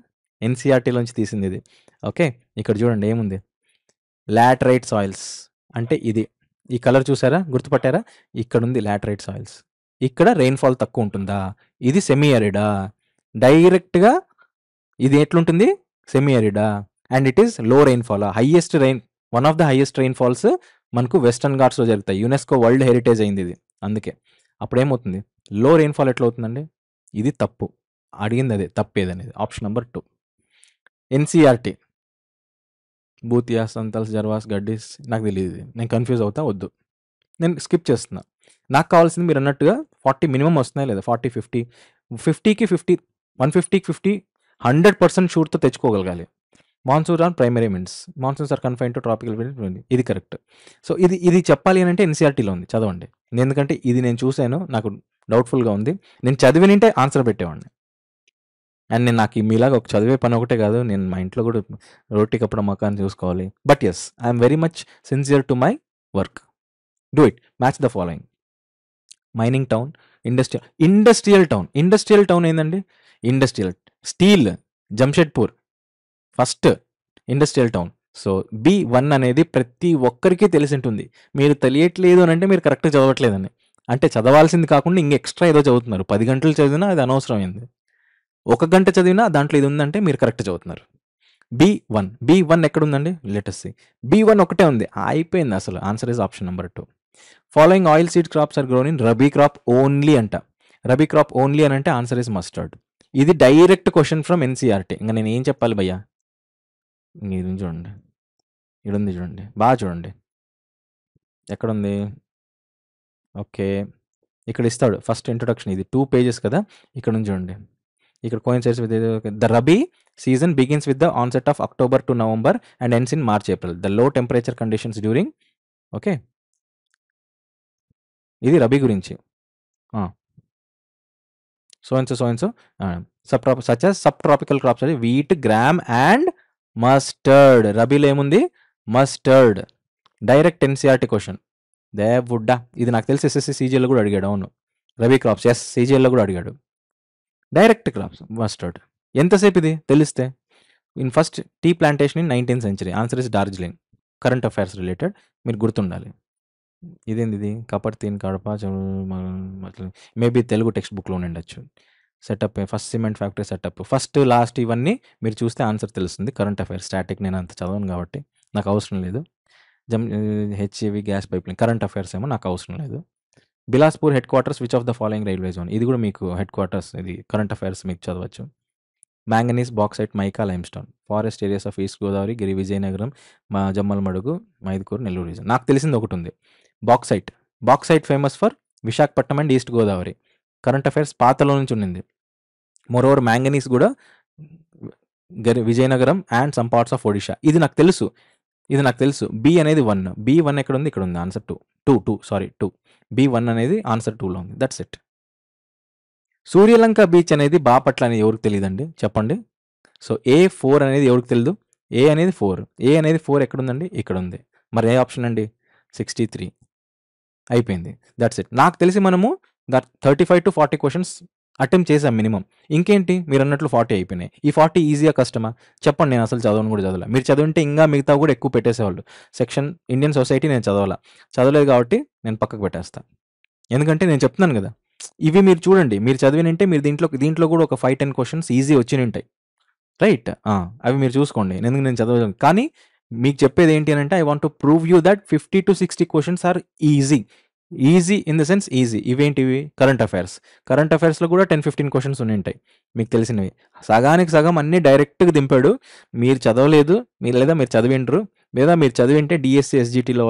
ఎన్సీఆర్టీలోంచి తీసింది ఇది. ఓకే, ఇక్కడ చూడండి ఏముంది? లాటరైట్ సాయిల్స్ అంటే ఇది. ఈ కలర్ చూసారా? గుర్తుపట్టారా? ఇక్కడ ఉంది లాటరైట్ సాయిల్స్. ఇక్కడ రెయిన్ఫాల్ తక్కువ ఉంటుందా? ఇది సెమీ అరిడా? డైరెక్ట్గా ఇది ఎట్లుంటుంది? సెమీ అరిడా. And it is low rainfall. Highest rain, one of the highest rainfalls మనకు వెస్టర్న్ ఘాట్స్లో జరుగుతాయి. యునెస్కో వరల్డ్ హెరిటేజ్ అయింది ఇది. అందుకే అప్పుడు ఏమవుతుంది? లో రెయిన్ఫాల్ ఎట్లా అవుతుందండి? ఇది తప్పు. అడిగింది అదే, తప్పేదనేది. Option number 2. NCERT. Bhutia, Santhals, Jarawas, Gaddis, నాకు తెలియదు, నేను కన్ఫ్యూజ్ అవుతా, వద్దు, నేను స్కిప్ చేస్తున్నా. నాకు కావాల్సింది మీరు అన్నట్టుగా 40 మినిమం వస్తున్నాయి లేదా? 40, 50, 50కి 50, 150కి 50, 100% షూర్తో తెచ్చుకోగలగాలి. Monsoon are primary means. Monsoons are confine to tropical, ఇది కరెక్ట్. సో ఇది చెప్పాలి అని అంటే ఎన్సీఆర్టీలో ఉంది, చదవండి. ఎందుకంటే ఇది నేను చూశాను, నాకు డౌట్ఫుల్గా ఉంది. నేను చదివినింటే ఆన్సర్ పెట్టేవాడిని. అండ్ నేను నాకు మీలాగా ఒక చదివే పని ఒకటే కాదు, నేను మా ఇంట్లో కూడా రోటీ కప్పడం మకాన్ని చూసుకోవాలి. But yes, I'm very much sincere to my work. Do it. Match the following. Mining town, industrial town ఏందండి? Industrial steel, Jamshedpur first industrial town. So B1 అనేది ప్రతి ఒక్కరికి తెలిసి ఉంటుంది. మీరు తెలియట్లేదు అని అంటే మీరు కరెక్ట్గా చదవట్లేదని, అంటే చదవాల్సింది కాకుండా ఇంక ఎక్స్ట్రా ఏదో చదువుతున్నారు. 10 గంటలు చదివినా అది అనవసరమైంది. 1 గంట చదివినా దాంట్లో ఇది ఉందంటే మీరు కరెక్ట్ చదువుతున్నారు. B1 ఎక్కడుందండి? Let's C. B1 ఒకటే ఉంది, అయిపోయింది అసలు. Answer is option number 2. Following oil seed crops are grown in rabi crop only అంట. రబీ క్రాప్ ఓన్లీ అని అంటే ఆన్సర్ ఇస్ మస్టర్డ్. ఇది డైరెక్ట్ క్వశ్చన్ ఫ్రమ్ ఎన్సీఆర్టీ. ఇంకా నేను ఏం చెప్పాలి భయ్యా? ఇది చూడండి, ఇడుంది చూడండి, బాగా చూడండి. ఎక్కడుంది? ఓకే, ఇక్కడ ఇస్తాడు ఫస్ట్ ఇంట్రొడక్షన్. ఇది 2 పేజెస్ కదా. ఇక్కడ నుంచి చూడండి, ఇక్కడ coincides with the rabi season begins with the onset of October to November and ends in March April. The low temperature conditions during. Okay, ఇది రబీ గురించి. సో సబ్ ట్రాపికల్ క్రాప్స్ అది వీట్, గ్రామ్ అండ్ మస్టర్డ్. రబీలో ఏముంది? Mustard. Direct NCERT question. దేవుడ్డా, ఇది నాకు తెలిసి SSC సీజీఎల్లో కూడా అడిగాడు. అవును, రబీ క్రాప్స్, ఎస్, సీజీఎల్లో కూడా అడిగాడు. Direct crops, mustard. ఎంతసేపు ఇది తెలిస్తే? In first tea plantation in 19th century. Answer is Darjeeling. Current affairs related, మీరు గుర్తుండాలి. ఇదేంది? ఇది కపర్తీన్, కడప, మేబీ తెలుగు టెక్స్ట్ బుక్లో ఉండొచ్చు. Setup, first cement factory setup, first last ఇవన్నీ మీరు చూస్తే ఆన్సర్ తెలుస్తుంది. కరెంట్ అఫైర్స్, స్టాటిక్ నేను అంత చదవను కాబట్టి నాకు అవసరం లేదు. HAV gas pipeline, current affairs ఏమో నాకు అవసరం లేదు. Bilaspur head quarters which of the following railway zone. ఇది కూడా మీకు హెడ్ క్వార్టర్స్, ఇది కరెంట్ అఫైర్స్ మీకు చదవచ్చు. Manganese, bauxite, mica, limestone. Forest areas of east Godavari, గిరి విజయనగరం, జమ్మలమడుగు, మైదుకూరు, నెల్లూరు రీజన్. నాకు తెలిసింది ఒకటి ఉంది, bauxite famous for Visakhapatnam and east Godavari. Current affairs పాతలో నుంచి ఉండింది. మోరోవర్ మ్యాంగనీస్ కూడా Vizianagaram and some parts of Odisha. ఇది నాకు తెలుసు. బి అనేది 1. B1 ఎక్కడ ఉంది? ఇక్కడ ఉంది. ఆన్సర్ 2. B1 అనేది ఆన్సర్ 2లో ఉంది. That's it. సూర్యలంక బీచ్ అనేది బాపట్ల అనేది ఎవరికి తెలియదండి? చెప్పండి. సో A4 అనేది ఎవరికి తెలియదు? ఏ అనేది 4 ఎక్కడ ఉందండి? ఇక్కడ ఉంది. మరి ఏ ఆప్షన్ అండి? 63. అయిపోయింది. That's it. నాకు తెలిసి మనము 35 to 40 క్వెషన్స్ అటెంప్ట్ చేసాం మినిమమ్. ఇంకేంటి మీరన్నట్లు 40 అయిపోయినాయి. ఈ 40 ఈజీయా కష్టమా? చెప్పండి. నేను అసలు చదవను కూడా చదవలే. మీరు చదివింటే ఇంకా మిగతావి కూడా ఎక్కువ పెట్టేసేవాళ్ళు. సెక్షన్ ఇండియన్ సొసైటీ నేను చదవలేదు కాబట్టి నేను పక్కకు పెట్టేస్తా. ఎందుకంటే నేను చెప్తున్నాను కదా, ఇవి మీరు చూడండి. మీరు చదివినంటే మీరు దీంట్లో కూడా ఒక 5-10 క్వెషన్స్ ఈజీ వచ్చినుంటాయి. రైట్. అవి మీరు చూసుకోండి. ఎందుకు నేను చదవలేను. కానీ మీకు చెప్పేది ఏంటి అనంటే I want to prove you that 50 to 60 questions are easy. Easy in the sense easy. ఇవేంటివి? కరెంట్ అఫైర్స్లో కూడా 10-15 క్వెషన్స్ ఉంటాయి మీకు తెలిసినవి. సగానికి సగం అన్నీ డైరెక్ట్గా దింపాడు. మీరు చదవలేదు, లేదా మీరు చదివిండ్రు, లేదా మీరు చదివింటే డిఎస్సి ఎస్జిటిలో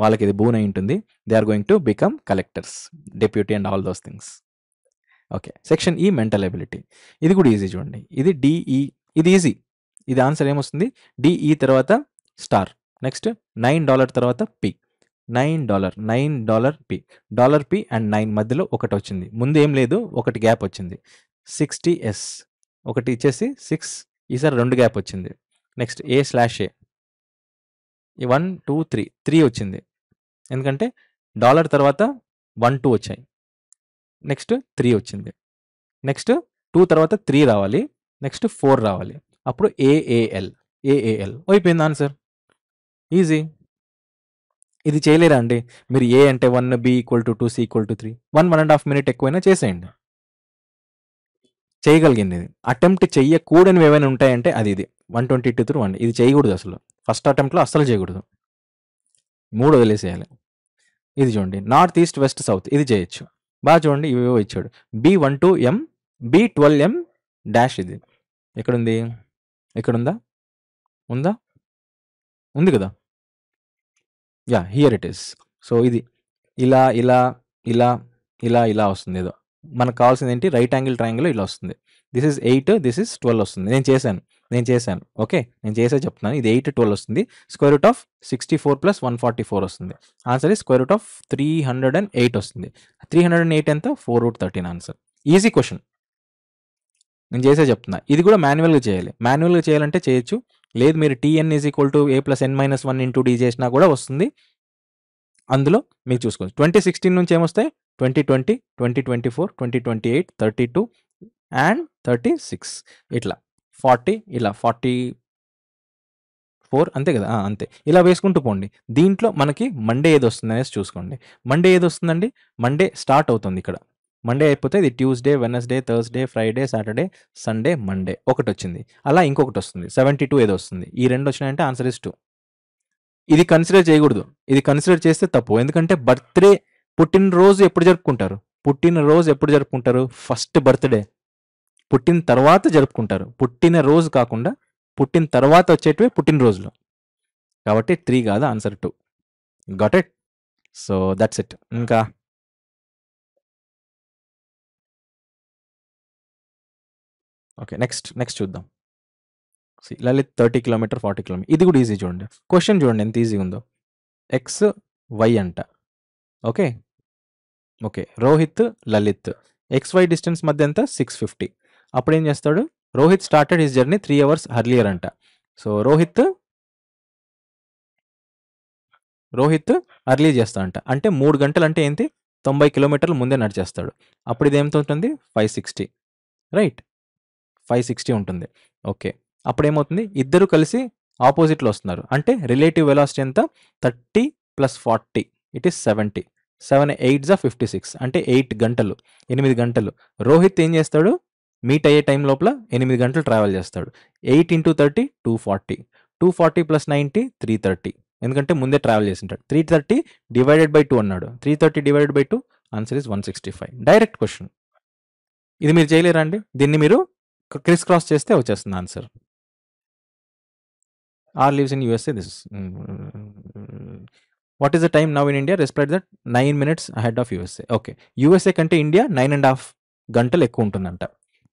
వాళ్ళకి ఇది బూన్ అయి ఉంటుంది. They are going to become collectors, deputy and all those things. Okay. Section ఈ మెంటల్ ఎబిలిటీ. ఇది కూడా ఈజీ చూడండి. ఇది డిఈ. ఇది ఈజీ. ఇది ఆన్సర్ ఏమొస్తుంది? డిఈ తర్వాత స్టార్, నెక్స్ట్ $9 తర్వాత పి. $9 పి. $P అండ్ 9 మధ్యలో ఒకటి వచ్చింది. ముందు ఏం లేదు, ఒకటి గ్యాప్ వచ్చింది. 60S ఒకటి ఇచ్చేసి 6, ఈసారి 2 గ్యాప్ వచ్చింది. నెక్స్ట్ A/A 1 2 3 3 వచ్చింది. ఎందుకంటే డాలర్ తర్వాత 1 2 వచ్చాయి. నెక్స్ట్ 3 వచ్చింది. నెక్స్ట్ 2 తర్వాత 3 రావాలి. నెక్స్ట్ 4 రావాలి. అప్పుడు AAL అయిపోయింది ఆన్సర్. ఈజీ. ఇది చేయలేరా అండి మీరు? ఏ అంటే 1, B = 2, C = 3, 1.5 minute ఎక్కువైనా చేసేయండి. చేయగలిగింది. ఇది అటెంప్ట్ చెయ్యకూడనివి ఏమైనా ఉంటాయంటే అది ఇది 122 through 1. ఇది చేయకూడదు అసలు. ఫస్ట్ అటెంప్ట్లో అస్సలు చేయకూడదు. 3 వదిలేసేయాలి. ఇది చూడండి, నార్త్ ఈస్ట్ వెస్ట్ సౌత్ ఇది చేయొచ్చు. బాగా చూడండి, ఇవేవో ఇచ్చాడు. B12M B12M dash. ఇది ఎక్కడుంది? ఎక్కడుందా? ఉందా? ఉంది కదా. Yeah, here it is. So ఇది ఇలా ఇలా ఇలా ఇలా ఇలా వస్తుంది. ఏదో మనకు కావాల్సింది ఏంటి? రైట్ యాంగిల్ ట్రయాంగిల్ ఇలా వస్తుంది. దిస్ ఇస్ 8, దిస్ ఇస్ 12 వస్తుంది. నేను చేశాను. ఓకే, నేను చేసే చెప్తున్నాను. ఇది 8 12 వస్తుంది. √64 + 144 వస్తుంది. ఆన్సర్ ఇస్ √308 వస్తుంది. 308 ఎంత? 4√13 ఆన్సర్. Easy question. నేను చేసే చెప్తున్నా. ఇది కూడా మాన్యువల్గా చేయాలి. మాన్యువల్గా చేయాలంటే చేయొచ్చు. లేదు మీరు TN = A + n-1 × D చేసినా కూడా వస్తుంది. అందులో మీకు చూసుకోవచ్చు. 2016 నుంచి ఏమొస్తాయి? 2020, 2024, 2028, 32 అండ్ 36 ఇట్లా 40, ఇలా 44 అంతే కదా. అంతే. ఇలా వేసుకుంటూ పోండి. దీంట్లో మనకి మండే ఏది వస్తుంది అనేసి చూసుకోండి. మండే ఏది వస్తుందండి? మండే స్టార్ట్ అవుతుంది ఇక్కడ. మండే అయిపోతే ఇది Tuesday, Wednesday, Thursday, Friday, Saturday, Sunday, Monday ఒకటి వచ్చింది. అలా ఇంకొకటి వస్తుంది. 72 ఏదో వస్తుంది. ఈ 2 వచ్చినాయంటే ఆన్సర్ ఇస్ 2. ఇది కన్సిడర్ చేయకూడదు. ఇది కన్సిడర్ చేస్తే తప్పు. ఎందుకంటే బర్త్డే, పుట్టినరోజు ఎప్పుడు జరుపుకుంటారు? First birthday. పుట్టిన తర్వాత జరుపుకుంటారు. పుట్టినరోజు కాకుండా పుట్టిన తర్వాత వచ్చేటివే పుట్టినరోజులు. కాబట్టి 3 కాదు, answer 2. Got it? So that's it. ఇంకా ఓకే, నెక్స్ట్ చూద్దాం. Lalit 30 km 40 km. ఇది కూడా ఈజీ చూడండి. క్వశ్చన్ చూడండి ఎంత ఈజీ ఉందో. XY అంట. Okay. Rohit, Lalit. XY distance మధ్య ఎంత? 650. అప్పుడు ఏం చేస్తాడు? Rohit started his journey 3 hours earlier అంట. సో రోహిత్ అర్లీ చేస్తా అంట. అంటే 3 గంటలు అంటే ఏంటి? 90 కిలోమీటర్లు ముందే నడిచేస్తాడు. అప్పుడు ఇది ఏమవుతుంది? 560. రైట్, 560 ఉంటుంది. ఓకే. అప్పుడు ఏమవుతుంది? ఇద్దరు కలిసి ఆపోజిట్లో వస్తున్నారు. అంటే రిలేటివ్ వెలాసిటీ ఎంత? 30 + 40 ఇట్ ఈస్ 70. 7 8s 56 అంటే 8 గంటలు, 8 గంటలు. రోహిత్ ఏం చేస్తాడు? మీట్ అయ్యే టైం లోపల 8 గంటలు ట్రావెల్ చేస్తాడు. 8 × 30 240. 240 + 90 330. ఎందుకంటే ముందే ట్రావెల్ చేసింటాడు. 330 / 2 అన్నాడు. 330 / 2 ఆన్సర్ ఇస్ 165. Direct question. ఇది మీరు చేయలేరా అండి? దీన్ని మీరు క్రిస్ క్రాస్ చేస్తే వచ్చేస్తుంది answer. R lives in USA. This what is the time now in India? Respect that 9 minutes ahead of USA. Okay, USA కంటే ఇండియా 9.5 గంటలు ఎక్కువ ఉంటుందంట.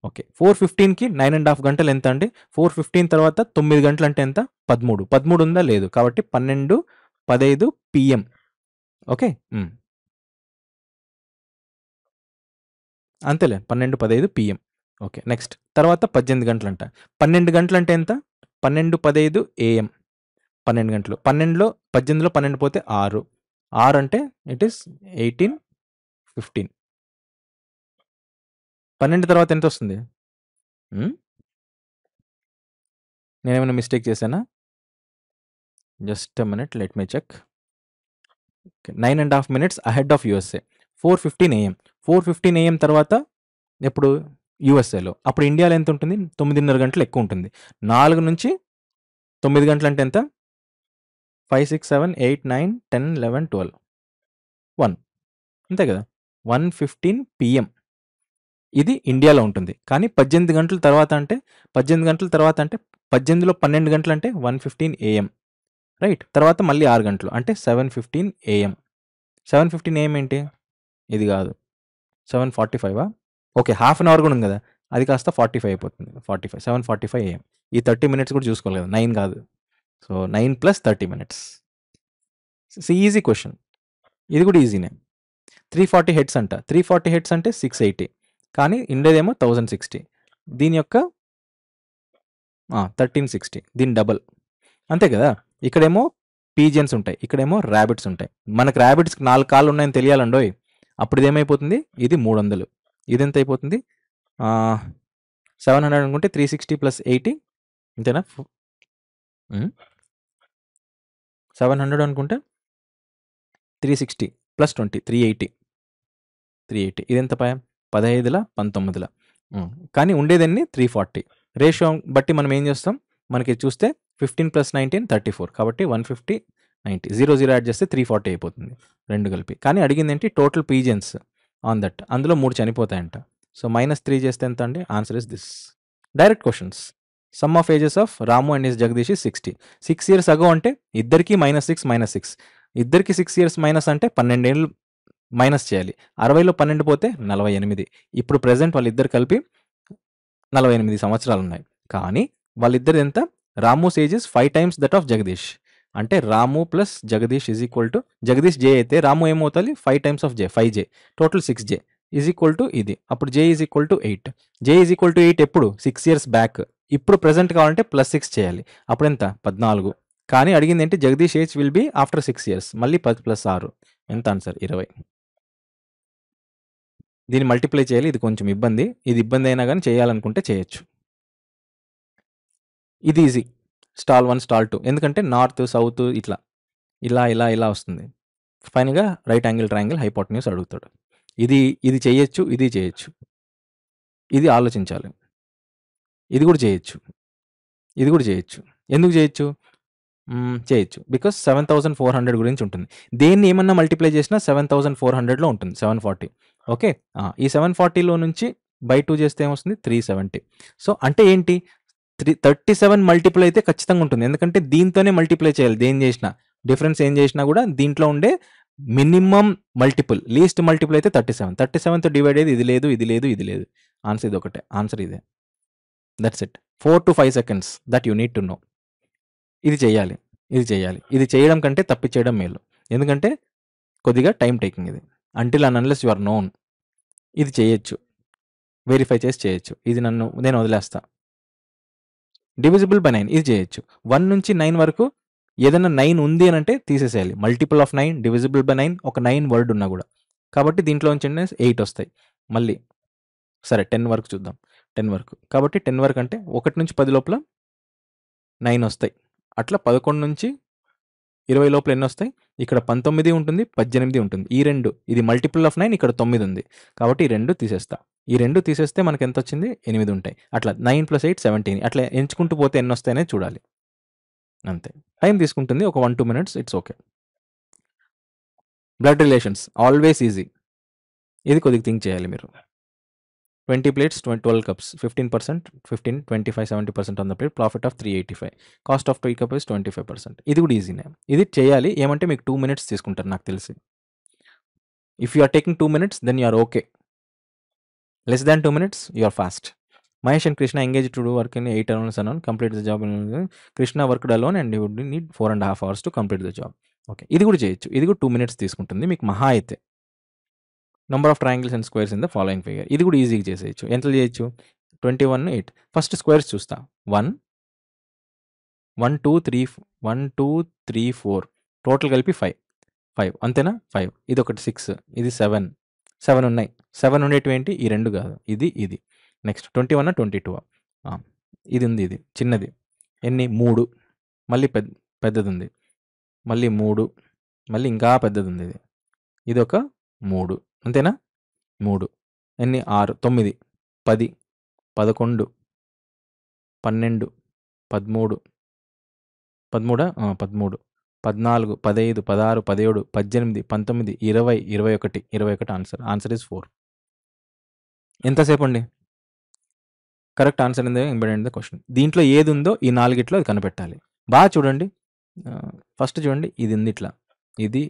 ఓకే, 4:15కి 9.5 గంటలు ఎంత అండి? 4:15 తర్వాత 9 గంటలు అంటే ఎంత? 13 ఉందా? లేదు. కాబట్టి 12:15 PM. ఓకే, అంతేలే, 12:15 PM. ఓకే, నెక్స్ట్ తర్వాత 18 గంటలు అంట. 12 గంటలు అంటే ఎంత? 12:15 AM. 12 గంటలు. 18లో 12 పోతే 6. ఆర్ అంటే ఇట్ ఈస్ 18, 15. 12 తర్వాత ఎంత వస్తుంది? నేనేమైనా మిస్టేక్ చేశానా? Just a minute, let me check. 9.5 minutes ahead of USA. 4:15 AM. 4:15 AM తర్వాత ఎప్పుడు యూఎస్ఏలో. అప్పుడు ఇండియాలో ఎంత ఉంటుంది? 9:30 గంటలు ఎక్కువ ఉంటుంది. 4 నుంచి 9 గంటలు అంటే ఎంత? 5, 6, 7, 8, 9, 10, 11, 12, 1. అంతే కదా! 1:15 PM ఇది ఇండియాలో ఉంటుంది. కానీ 18 గంటల తర్వాత అంటే 18 గంటల తర్వాత అంటే 18లో 12 గంటలు అంటే 1:15 AM. రైట్. తర్వాత మళ్ళీ 6 గంటలు అంటే 7:15 AM. 7:15 AM ఏంటి? ఇది కాదు. 7:45 ఓకే. హాఫ్ అన్ అవర్ కూడా ఉంది కదా! అది కాస్త 45 అయిపోతుంది. 45, 7:45 AM. ఈ 30 మినిట్స్ కూడా చూసుకోవాలి కదా! 9 కాదు. So 9 + 30 minutes. Easy question. ఇది కూడా ఈజీనే. 340 హెడ్స్ అంట. 340 హెడ్స్ అంటే 680. కానీ ఇండియాదేమో 1060. దీని యొక్క 1360. దీని డబల్. అంతే కదా! ఇక్కడేమో పీజియన్స్ ఉంటాయి. ఇక్కడేమో ర్యాబిట్స్ ఉంటాయి. మనకు ర్యాబిట్స్‌కి 4 కాళ్ళు ఉన్నాయని తెలియాలండోయ్. అప్పుడు ఇదేమైపోతుంది? ఇది 300. ఇదెంత అయిపోతుంది? 700 అనుకుంటే 360 + 80 అంతేనా? 700 అనుకుంటే 360 + 20 380. 380 ఇదెంత 15ల 19ల. కానీ ఉండేదన్ని 340. రేషియో బట్టి మనం ఏం చేస్తాం? మనకి చూస్తే 15 + 19 34. కాబట్టి 150, 90. 0, 0 యాడ్ చేస్తే 340 అయిపోతుంది. 2 కలిపి. కానీ అడిగిందేంటి? Total pigeons on that. అందులో 3 చనిపోతాయంట. సో -3 చేస్తే ఎంత అండి? Answer is this. Direct questions. Sum of ages of Ramu and his Jagadish is 60. 6 years అగో అంటే ఇద్దరికి -6, -6. ఇద్దరికి 6 years మైనస్ అంటే 12 ఏళ్ళు మైనస్ చేయాలి. 60లో 12 పోతే 48. ఇప్పుడు ప్రెజెంట్ వాళ్ళిద్దరు కలిపి 48 సంవత్సరాలు ఉన్నాయి. కానీ వాళ్ళిద్దరు ఎంత? Ramu's age is 5 times that of Jagadish. అంటే Ramu plus Jagadish is equal to Jagadish J అయితే రాము ఏమవుతుంది? 5 times of J, 5J. Total 6J is equal to ఇది. అప్పుడు J is equal to 8. J is equal to 8 ఎప్పుడు? 6 years బ్యాక్. ఇప్పుడు ప్రెజెంట్ కావాలంటే +6 చేయాలి. అప్పుడు ఎంత? 14. కానీ అడిగింది ఏంటి? Jagadish age will be after 6 years. మళ్ళీ 10 + 6 ఎంత ఆన్సర్? 20. దీన్ని మల్టిప్లై చేయాలి. ఇది కొంచెం ఇబ్బంది. ఇది ఇబ్బంది అయినా కానీ చేయాలనుకుంటే చేయొచ్చు. ఇది ఈజీ. Stall 1, stall 2. ఎందుకంటే నార్త్, సౌత్ ఇట్లా ఇలా వస్తుంది. ఫైనల్‌గా రైట్ యాంగిల్ ట్రయాంగిల్ హైపోటెన్యూస్ అడుగుతాడు. ఇది చేయొచ్చు. ఇది చేయొచ్చు. ఇది ఆలోచించాలి. ఇది కూడా చేయొచ్చు. ఇది కూడా చేయొచ్చు. ఎందుకు చేయొచ్చు? చేయొచ్చు. బికాస్ 7400 గురించి ఉంటుంది. దేన్ని ఏమన్నా మల్టిప్లై చేసినా 7400లో ఉంటుంది. 740. ఓకే. ఈ 740లో నుంచి బై 2 చేస్తే ఏమొస్తుంది? 370. సో అంటే ఏంటి? 37 మల్టిపుల్ అయితే ఖచ్చితంగా ఉంటుంది. ఎందుకంటే దీంతోనే మల్టిప్లై చేయాలి దేన్ని చేసినా. డిఫరెన్స్ ఏం చేసినా కూడా దీంట్లో ఉండే మినిమమ్ మల్టిపుల్, లీస్ట్ మల్టిపుల్ అయితే 37. 37తో డివైడ్ అయ్యేది ఇది లేదు, ఇది లేదు, ఇది లేదు. ఆన్సర్ ఇది ఒకటే. ఆన్సర్ ఇదే. That's it. 4 to 5 seconds that you need to know. ఇది చేయాలి. ఇది చేయాలి. ఇది చేయడం కంటే తప్పిచ్చేయడం మేలు. ఎందుకంటే కొద్దిగా టైమ్ టేకింగ్ ఇది. Until and unless you are known. ఇది చేయొచ్చు. వెరిఫై చేసి చేయొచ్చు. ఇది నేను వదిలేస్తా. డివిజిబుల్ బై 9 ఇది చేయొచ్చు. 1 నుంచి 9 వరకు ఏదైనా 9 ఉంది అని అంటే తీసేసేయాలి. మల్టిపుల్ ఆఫ్ 9, డివిజిబుల్ బై 9, ఒక 9 వర్డ్ ఉన్నా కూడా. కాబట్టి దీంట్లో నుంచి 8 వస్తాయి. మళ్ళీ సరే 10 వరకు చూద్దాం. 10 వరకు. కాబట్టి 10 వరకు అంటే 1 నుంచి 10 లోపల 9 వస్తాయి. అట్లా 11 నుంచి 20 లోపల ఎన్ని వస్తాయి? ఇక్కడ 19 ఉంటుంది, 18 ఉంటుంది. ఈ 2 ఇది మల్టిపుల్ ఆఫ్ 9, ఇక్కడ 9 ఉంది. కాబట్టి ఈ 2 తీసేస్తా. ఈ 2 తీసేస్తే మనకి ఎంత వచ్చింది? 8 ఉంటాయి. అట్లా 9 + 8 17. అట్లా ఎంచుకుంటూ పోతే ఎన్ని వస్తాయనేది చూడాలి. అంతే. టైం తీసుకుంటుంది ఒక 1-2 minutes. It's okay. Blood relations always easy. ఇది కొద్దిగా థింక్ చేయాలి మీరు. 20 plates, 12 cups, 15%, 15, 25, 70% on the plate, profit of 385. Cost of tea cup is 25%. ఇది కూడా ఈజీనే. ఇది చేయాలి. ఏమంటే మీకు 2 minutes తీసుకుంటారు నాకు తెలిసి. If you are taking 2 minutes then you are okay. Less than 2 minutes you are fast. Mahesh and Krishna engaged to do work in 8 hours alone, complete the job. Krishna worked alone and he would need 4.5 hours to complete the job. Okay. ఇది కూడా చేయొచ్చు. ఇది కూడా 2 minutes తీసుకుంటుంది మీకు మహా అయితే. Number of triangles and squares in the following figure. ఇది కూడా ఈజీగా చేసేయచ్చు. ఎంత చేయొచ్చు? 21, 8. ఫస్ట్ స్క్వేర్స్ చూస్తా. 1, 1, 2, 3, 4 టోటల్ కలిపి 5. 5 అంతేనా? 5 ఇదొకటి 6 ఇది 7 7 ఉన్నాయి. 7 ఉండేటివేంటి? ఈ 2 కాదు. ఇది. నెక్స్ట్ 21 22 ఇది ఉంది ఇది చిన్నది. ఎన్ని? 3 మళ్ళీ పెద్దదుంది. మళ్ళీ 3 మళ్ళీ ఇంకా పెద్దదుంది ఇది. ఇదొక 3 అంతేనా? 3 ఎన్ని? 6 9 10 11 12 13 13 13 14 15 16 17 18 19 20 21 21 ఆన్సర్ ఈజ్ 4. ఎంతసేపు అండి? కరెక్ట్ ఆన్సర్ ఏంది? Important question. దీంట్లో ఏది ఉందో ఈ 4గిట్లో అది కనిపెట్టాలి. బాగా చూడండి. ఫస్ట్ చూడండి, ఇది ఉంది ఇట్లా. ఇది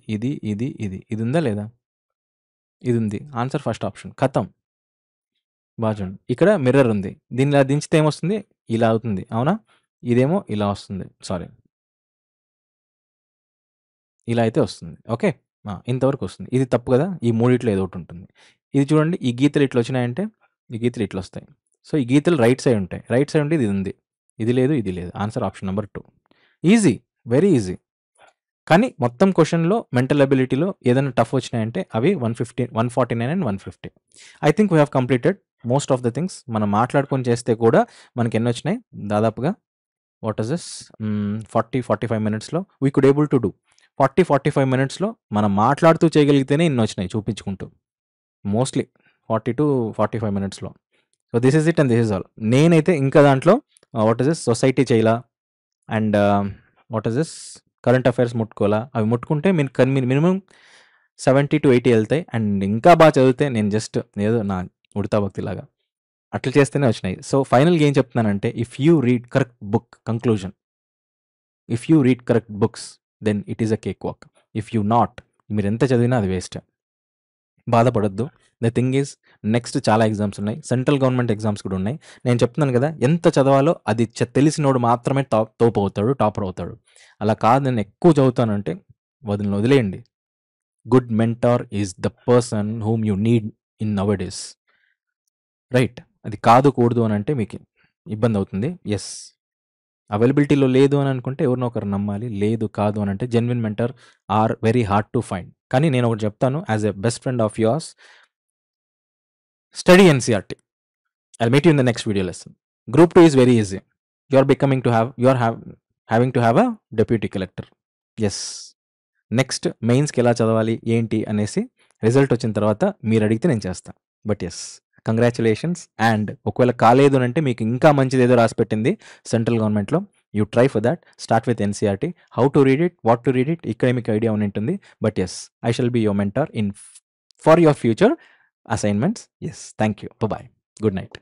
ఉందా లేదా? ఇది ఉంది. Answer first option. ఖతం. బాగా చూడండి. ఇక్కడ మిర్రర్ ఉంది. దీన్ని ఇలా దించితే ఏమొస్తుంది? ఇలా అవుతుంది. అవునా? ఇదేమో ఇలా వస్తుంది. సారీ, ఇలా అయితే వస్తుంది. ఓకే, ఇంతవరకు వస్తుంది. ఇది తప్పు కదా? ఈ మూడిట్లో ఏదో ఒకటి ఉంటుంది. ఇది చూడండి, ఈ గీతలు ఇట్లా వచ్చినాయంటే ఈ గీతలు ఇట్లా వస్తాయి. సో ఈ గీతలు రైట్ సైడ్ ఉంటాయి. రైట్ సైడ్ ఉంటే ఇది ఉంది. ఇది లేదు, ఇది లేదు. Answer option number 2. Easy, very easy. కానీ మొత్తం క్వశ్చన్లో మెంటల్ అబిలిటీలో ఏదైనా టఫ్ వచ్చినాయంటే అవి 149 and 150. I think we have completed most of the things. మనం మాట్లాడుకొని చేస్తే కూడా మనకి ఎన్ని వచ్చినాయి? దాదాపుగా వాట్ ఇస్ దిస్ 40-45 మినిట్స్లో we could able to do. 40-45 మినిట్స్లో మనం మాట్లాడుతూ చేయగలిగితేనే ఇన్ని వచ్చినాయి చూపించుకుంటూ. మోస్ట్లీ 40-45 మినిట్స్లో. So this is it and this is all. నేనైతే ఇంకా దాంట్లో వాట్ ఇస్ దిస్ సొసైటీ చేయాలా and what is this current affairs ముట్టుకోవాలా. అవి ముట్టుకుంటే మీరు మినిమం 70 to 80 వెళ్తాయి. అండ్ ఇంకా బాగా చదివితే నేను జస్ట్ ఏదో నా ఉడతా భక్తిలాగా అట్లా చేస్తేనే వచ్చినాయి. సో ఫైనల్గా ఏం చెప్తున్నానంటే, if you read correct book, conclusion, if you read correct books then it is a cake walk. If you not, మీరు ఎంత చదివినా అది వేస్ట్. బాధపడొద్దు. ద థింగ్ ఈజ్, నెక్స్ట్ చాలా ఎగ్జామ్స్ ఉన్నాయి. సెంట్రల్ గవర్నమెంట్ ఎగ్జామ్స్ కూడా ఉన్నాయి. నేను చెప్తున్నాను కదా, ఎంత చదవాలో అది తెలిసినోడు మాత్రమే టాపర్ అవుతాడు. అలా కాదు, నేను ఎక్కువ చదువుతానంటే వదిలేయండి. Good mentor is the person whom you need in now days. Right? అది కూడదు అని అంటే మీకు ఇబ్బంది అవుతుంది. ఎస్, అవైలబిలిటీలో లేదు అని అనుకుంటే ఎవరినో ఒకరు నమ్మాలి. లేదు కాదు అని అంటే genuine mentor are very hard to find. కానీ నేను ఒకటి చెప్తాను, as a best friend of yours, study NCERT. I'll meet you in the next video lesson. Group 2 is very easy. You are having to have a deputy collector. Yes, next మెయిన్స్కి ఎలా చదవాలి ఏంటి అనేసి result వచ్చిన తర్వాత మీరు అడిగితే నేను చేస్తాను. But yes, congratulations. అండ్ ఒకవేళ కాలేదు అని అంటే మీకు ఇంకా మంచిది ఏదో రాసి పెట్టింది సెంట్రల్ గవర్నమెంట్లో. You try for that. Start with NCERT. How to read it, what to read it, ఇక్కడ మీకు ఐడియా ఉంటుంది. But yes, I shall be your mentor for your future assignments. Yes, thank you. Bye. Good night.